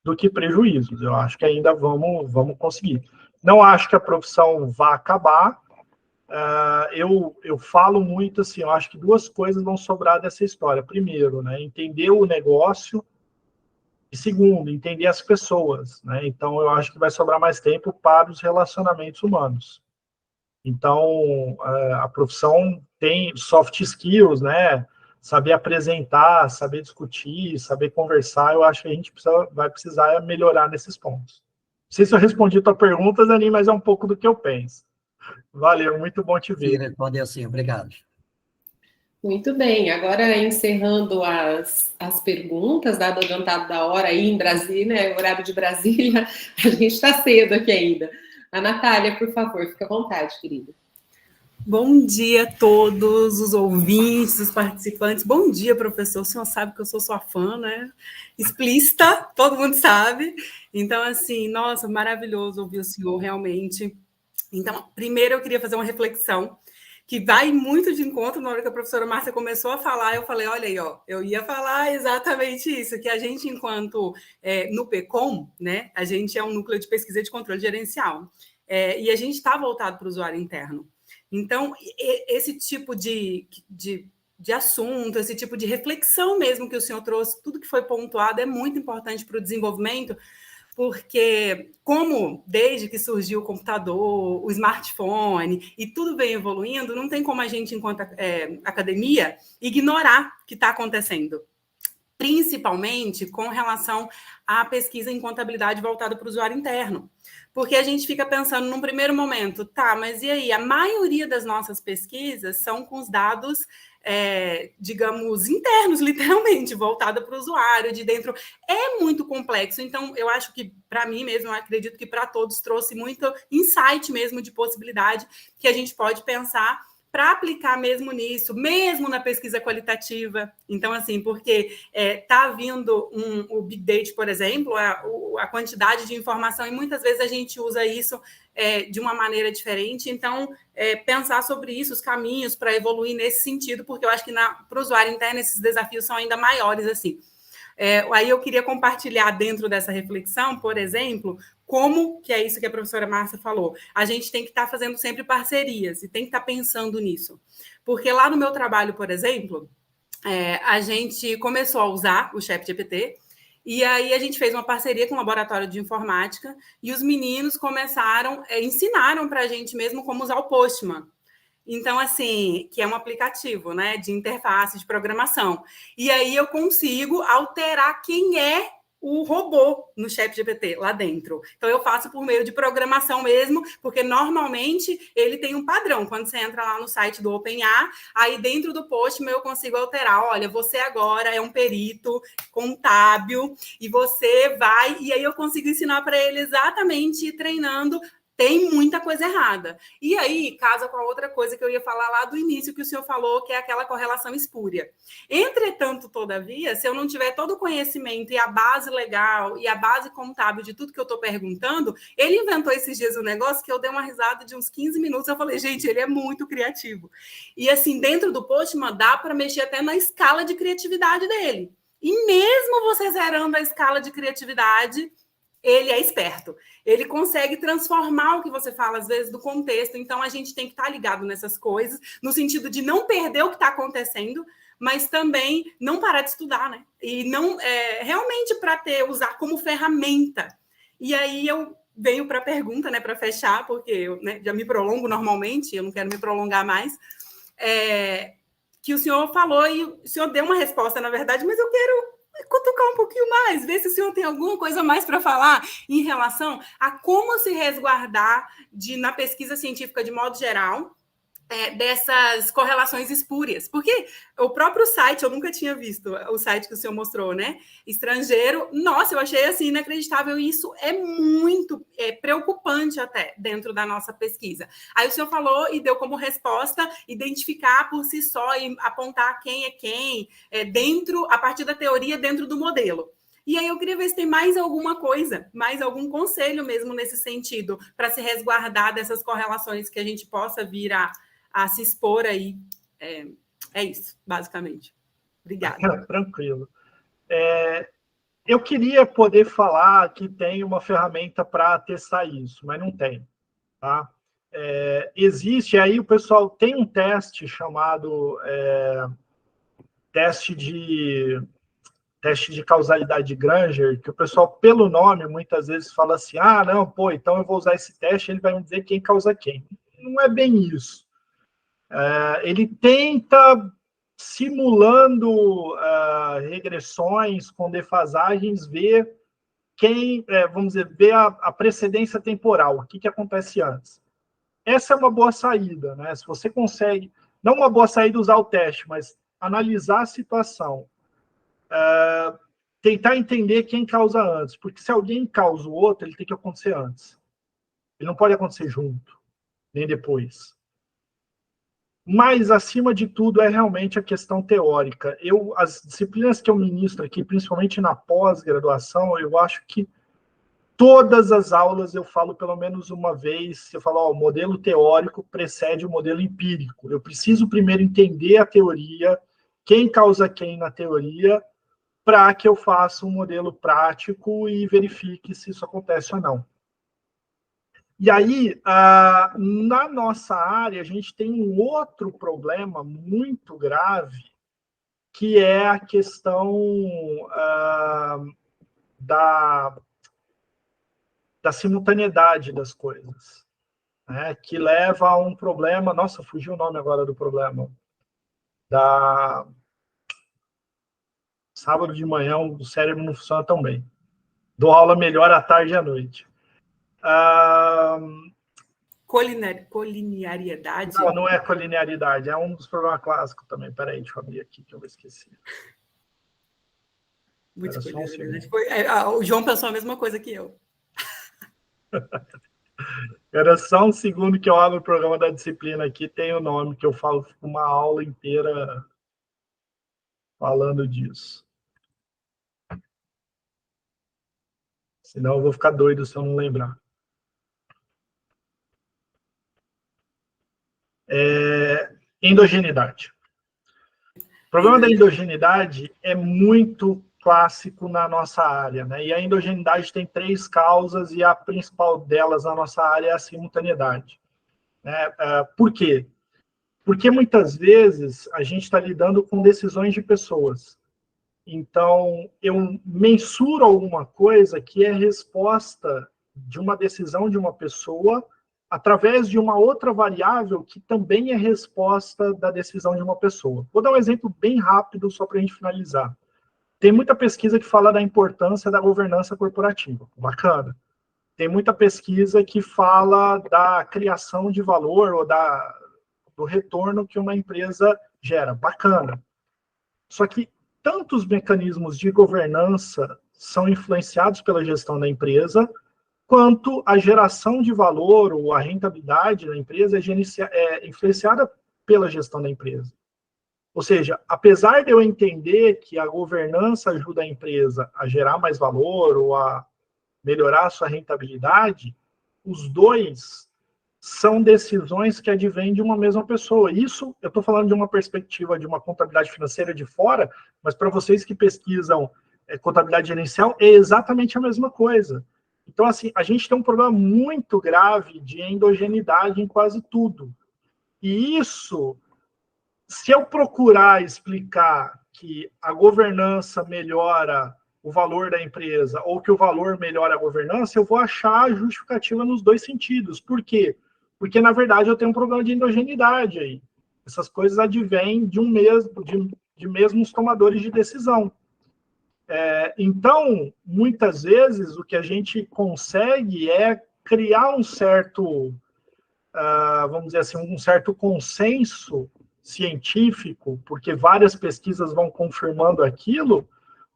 do que prejuízos. Eu acho que ainda vamos conseguir. Não acho que a profissão vá acabar. Eu falo muito assim, eu acho que duas coisas vão sobrar dessa história. Primeiro, né, entender o negócio, e segundo, entender as pessoas, né? Então, eu acho que vai sobrar mais tempo para os relacionamentos humanos. Então, a profissão tem soft skills, né? Saber apresentar, saber discutir, saber conversar, eu acho que a gente vai precisar melhorar nesses pontos. Não sei se eu respondi a tua pergunta, Dani, mas é um pouco do que eu penso. Valeu, muito bom te ver. Sim, respondeu sim, obrigado. Muito bem, agora encerrando as perguntas, dado o adiantado da hora aí em Brasília, né, horário de Brasília, a gente está cedo aqui ainda. A Natália, por favor, fica à vontade, querida. Bom dia a todos os ouvintes, os participantes. Bom dia, professor. O senhor sabe que eu sou sua fã, né? Explícita, todo mundo sabe. Então, assim, nossa, maravilhoso ouvir o senhor, realmente. Então, primeiro eu queria fazer uma reflexão que vai muito de encontro. Na hora que a professora Márcia começou a falar, eu falei, olha aí, ó, eu ia falar exatamente isso, que a gente, enquanto no PECOM, né, a gente é um núcleo de pesquisa de controle gerencial, e a gente está voltado para o usuário interno. Então, esse tipo de assunto, esse tipo de reflexão mesmo que o senhor trouxe, tudo que foi pontuado é muito importante para o desenvolvimento, porque como desde que surgiu o computador, o smartphone, e tudo vem evoluindo, não tem como a gente, enquanto academia, ignorar o que está acontecendo, principalmente com relação à pesquisa em contabilidade voltada para o usuário interno. Porque a gente fica pensando num primeiro momento, tá, mas e aí? A maioria das nossas pesquisas são com os dados, digamos, internos, literalmente, voltada para o usuário, de dentro. É muito complexo. Então, eu acho que, para mim mesmo, eu acredito que para todos trouxe muito insight mesmo de possibilidade que a gente pode pensar para aplicar mesmo nisso, mesmo na pesquisa qualitativa. Então, assim, porque está vindo o Big Data, por exemplo, a quantidade de informação, e muitas vezes a gente usa isso de uma maneira diferente. Então, pensar sobre isso, os caminhos para evoluir nesse sentido, porque eu acho que para o usuário interno esses desafios são ainda maiores, assim. Aí eu queria compartilhar dentro dessa reflexão, por exemplo, como, que é isso que a professora Márcia falou, a gente tem que estar fazendo sempre parcerias e tem que estar pensando nisso. Porque lá no meu trabalho, por exemplo, a gente começou a usar o ChatGPT, e aí a gente fez uma parceria com o laboratório de informática, e os meninos ensinaram para a gente mesmo como usar o Postman. Então, assim, que é um aplicativo, né, de interface, de programação. E aí eu consigo alterar quem é o robô no ChatGPT lá dentro. Então, eu faço por meio de programação mesmo, porque normalmente ele tem um padrão. Quando você entra lá no site do OpenAI, aí dentro do post eu consigo alterar. Olha, você agora é um perito contábil e você vai... E aí eu consigo ensinar para ele exatamente treinando. Tem muita coisa errada. E aí, casa com a outra coisa que eu ia falar lá do início, que o senhor falou, que é aquela correlação espúria. Entretanto, todavia, se eu não tiver todo o conhecimento e a base legal e a base contábil de tudo que eu estou perguntando, ele inventou esses dias um negócio que eu dei uma risada de uns 15 minutos. Eu falei, gente, ele é muito criativo. E assim, dentro do Postman, dá para mexer até na escala de criatividade dele. E mesmo você zerando a escala de criatividade, ele é esperto. Ele consegue transformar o que você fala, às vezes, do contexto. Então, a gente tem que estar ligado nessas coisas, no sentido de não perder o que está acontecendo, mas também não parar de estudar, né? E não realmente para usar como ferramenta. E aí eu venho para a pergunta, né, para fechar, porque eu, né, já me prolongo normalmente, eu não quero me prolongar mais. Que o senhor falou, e o senhor deu uma resposta, na verdade, mas eu quero cutucar um pouquinho mais, ver se o senhor tem alguma coisa mais para falar em relação a como se resguardar na pesquisa científica de modo geral, dessas correlações espúrias. Porque o próprio site, eu nunca tinha visto o site que o senhor mostrou, né? Estrangeiro, nossa, eu achei assim inacreditável, e isso é muito preocupante até dentro da nossa pesquisa. Aí o senhor falou e deu como resposta identificar por si só e apontar quem é quem, a partir da teoria, dentro do modelo. E aí eu queria ver se tem mais alguma coisa, mais algum conselho mesmo nesse sentido, para se resguardar dessas correlações que a gente possa vir a se expor aí. É isso, basicamente. Obrigada. Tranquilo. Eu queria poder falar que tem uma ferramenta para testar isso, mas não tem. Tá? Existe, aí o pessoal tem um teste chamado teste de causalidade de Granger, que o pessoal, pelo nome, muitas vezes fala assim, não, pô, então eu vou usar esse teste, ele vai me dizer quem causa quem. Não é bem isso. Ele tenta, simulando regressões com defasagens, ver vamos dizer, ver a precedência temporal, o que acontece antes. Essa é uma boa saída, né? Se você consegue, não uma boa saída usar o teste, mas analisar a situação, tentar entender quem causa antes, porque se alguém causa o outro, ele tem que acontecer antes. Ele não pode acontecer junto, nem depois. Mas, acima de tudo, é realmente a questão teórica. As disciplinas que eu ministro aqui, principalmente na pós-graduação, eu acho que todas as aulas eu falo pelo menos uma vez, eu falo, o modelo teórico precede o modelo empírico. Eu preciso primeiro entender a teoria, quem causa quem na teoria, para que eu faça um modelo prático e verifique se isso acontece ou não. E aí, na nossa área, a gente tem um outro problema muito grave, que é a questão da simultaneidade das coisas, né? Que leva a um problema... Nossa, fugiu o nome agora do problema. Sábado de manhã, o cérebro não funciona tão bem. Dou aula melhor à tarde e à noite. Colinearidade? Não é colinearidade, é um dos problemas clássicos também. Peraí, deixa eu abrir aqui, que eu vou esquecer. O João pensou a mesma coisa que eu. Era só um segundo que eu abro o programa da disciplina aqui, tem o nome, que eu falo uma aula inteira falando disso. Senão eu vou ficar doido se eu não lembrar. Endogeneidade. O problema da endogeneidade é muito clássico na nossa área, né? E a endogeneidade tem 3 causas, e a principal delas na nossa área é a simultaneidade, né? Por quê? Porque muitas vezes a gente está lidando com decisões de pessoas. Então, eu mensuro alguma coisa que é resposta de uma decisão de uma pessoa através de uma outra variável que também é resposta da decisão de uma pessoa. Vou dar um exemplo bem rápido só para a gente finalizar. Tem muita pesquisa que fala da importância da governança corporativa. Bacana. Tem muita pesquisa que fala da criação de valor ou do retorno que uma empresa gera. Bacana. Só que tantos mecanismos de governança são influenciados pela gestão da empresa, quanto a geração de valor ou a rentabilidade da empresa é influenciada pela gestão da empresa. Ou seja, apesar de eu entender que a governança ajuda a empresa a gerar mais valor ou a melhorar a sua rentabilidade, os dois são decisões que advêm de uma mesma pessoa. Isso, eu estou falando de uma perspectiva de uma contabilidade financeira de fora, mas para vocês que pesquisam contabilidade gerencial, é exatamente a mesma coisa. Então, assim, a gente tem um problema muito grave de endogeneidade em quase tudo. E isso, se eu procurar explicar que a governança melhora o valor da empresa ou que o valor melhora a governança, eu vou achar justificativa nos dois sentidos. Por quê? Porque, na verdade, eu tenho um problema de endogeneidade aí. Essas coisas advêm de mesmos tomadores de decisão. Então, muitas vezes, o que a gente consegue é criar um certo, vamos dizer assim, um certo consenso científico, porque várias pesquisas vão confirmando aquilo,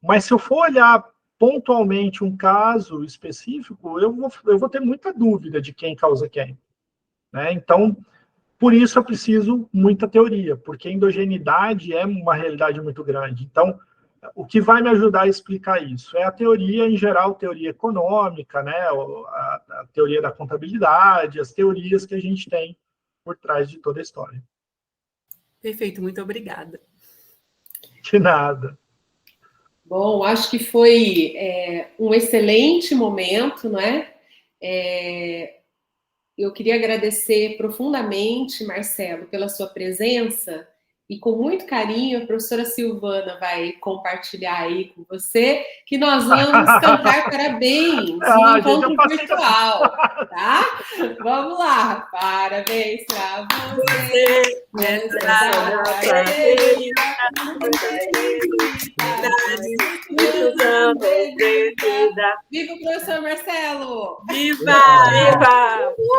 mas se eu for olhar pontualmente um caso específico, eu vou ter muita dúvida de quem causa quem. Né? Então, por isso eu preciso muita teoria, porque a endogeneidade é uma realidade muito grande. Então, o que vai me ajudar a explicar isso é a teoria, em geral, teoria econômica, né? A teoria da contabilidade, as teorias que a gente tem por trás de toda a história. Perfeito, muito obrigada. De nada. Bom, acho que foi um excelente momento, não é? Eu queria agradecer profundamente, Marcelo, pela sua presença. E com muito carinho, a professora Silvana vai compartilhar aí com você que nós vamos cantar parabéns no encontro virtual, tá? Vamos lá. Parabéns pra você. Viva o professor Marcelo! Viva!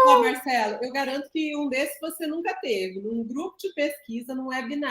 Ó, Marcelo, eu garanto que um desses você nunca teve. Num grupo de pesquisa, num webinar,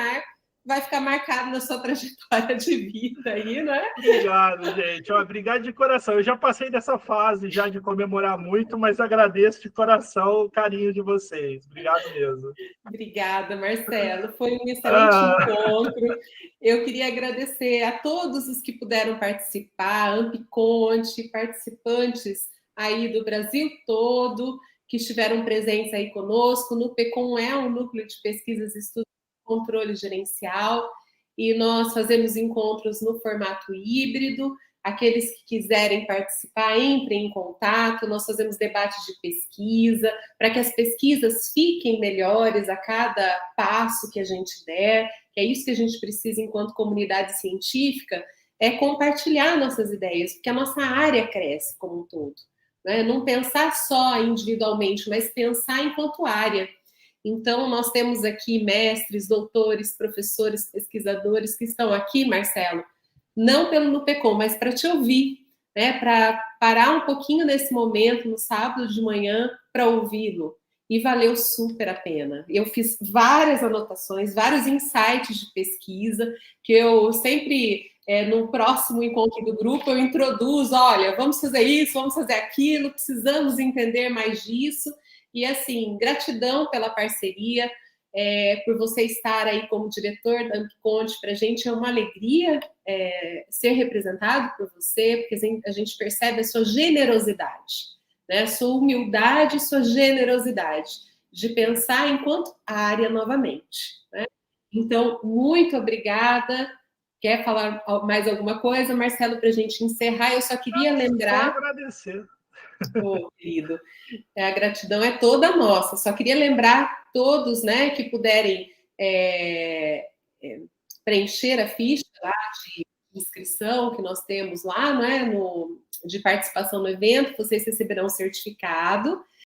vai ficar marcado na sua trajetória de vida aí, não é? Obrigado, gente. Obrigado de coração. Eu já passei dessa fase já de comemorar muito, mas agradeço de coração o carinho de vocês. Obrigado mesmo. Obrigada, Marcelo. Foi um excelente encontro. Eu queria agradecer a todos os que puderam participar, Ampiconte, participantes aí do Brasil todo, que estiveram presentes aí conosco. No PECOM é um núcleo de pesquisas e estudos de controle gerencial, e nós fazemos encontros no formato híbrido. Aqueles que quiserem participar, entrem em contato. Nós fazemos debates de pesquisa, para que as pesquisas fiquem melhores a cada passo que a gente der, que é isso que a gente precisa enquanto comunidade científica, é compartilhar nossas ideias, porque a nossa área cresce como um todo. Né? Não pensar só individualmente, mas pensar enquanto área. Então, nós temos aqui mestres, doutores, professores, pesquisadores que estão aqui, Marcelo, não pelo NUPECOM, mas para te ouvir, né? Para parar um pouquinho nesse momento, no sábado de manhã, para ouvi-lo. E valeu super a pena. Eu fiz várias anotações, vários insights de pesquisa, que eu sempre, no próximo encontro do grupo, eu introduzo, olha, vamos fazer isso, vamos fazer aquilo, precisamos entender mais disso. E, assim, gratidão pela parceria, por você estar aí como diretor da Ampiconte. Para a gente é uma alegria ser representado por você, porque a gente percebe a sua generosidade, né? Sua humildade e sua generosidade de pensar enquanto área novamente. Né? Então, muito obrigada. Quer falar mais alguma coisa, Marcelo, para a gente encerrar? Eu só queria lembrar... Só agradecer. Oh, querido, a gratidão é toda nossa. Só queria lembrar todos, né, que puderem preencher a ficha lá de inscrição que nós temos lá, né, de participação no evento. Vocês receberão um certificado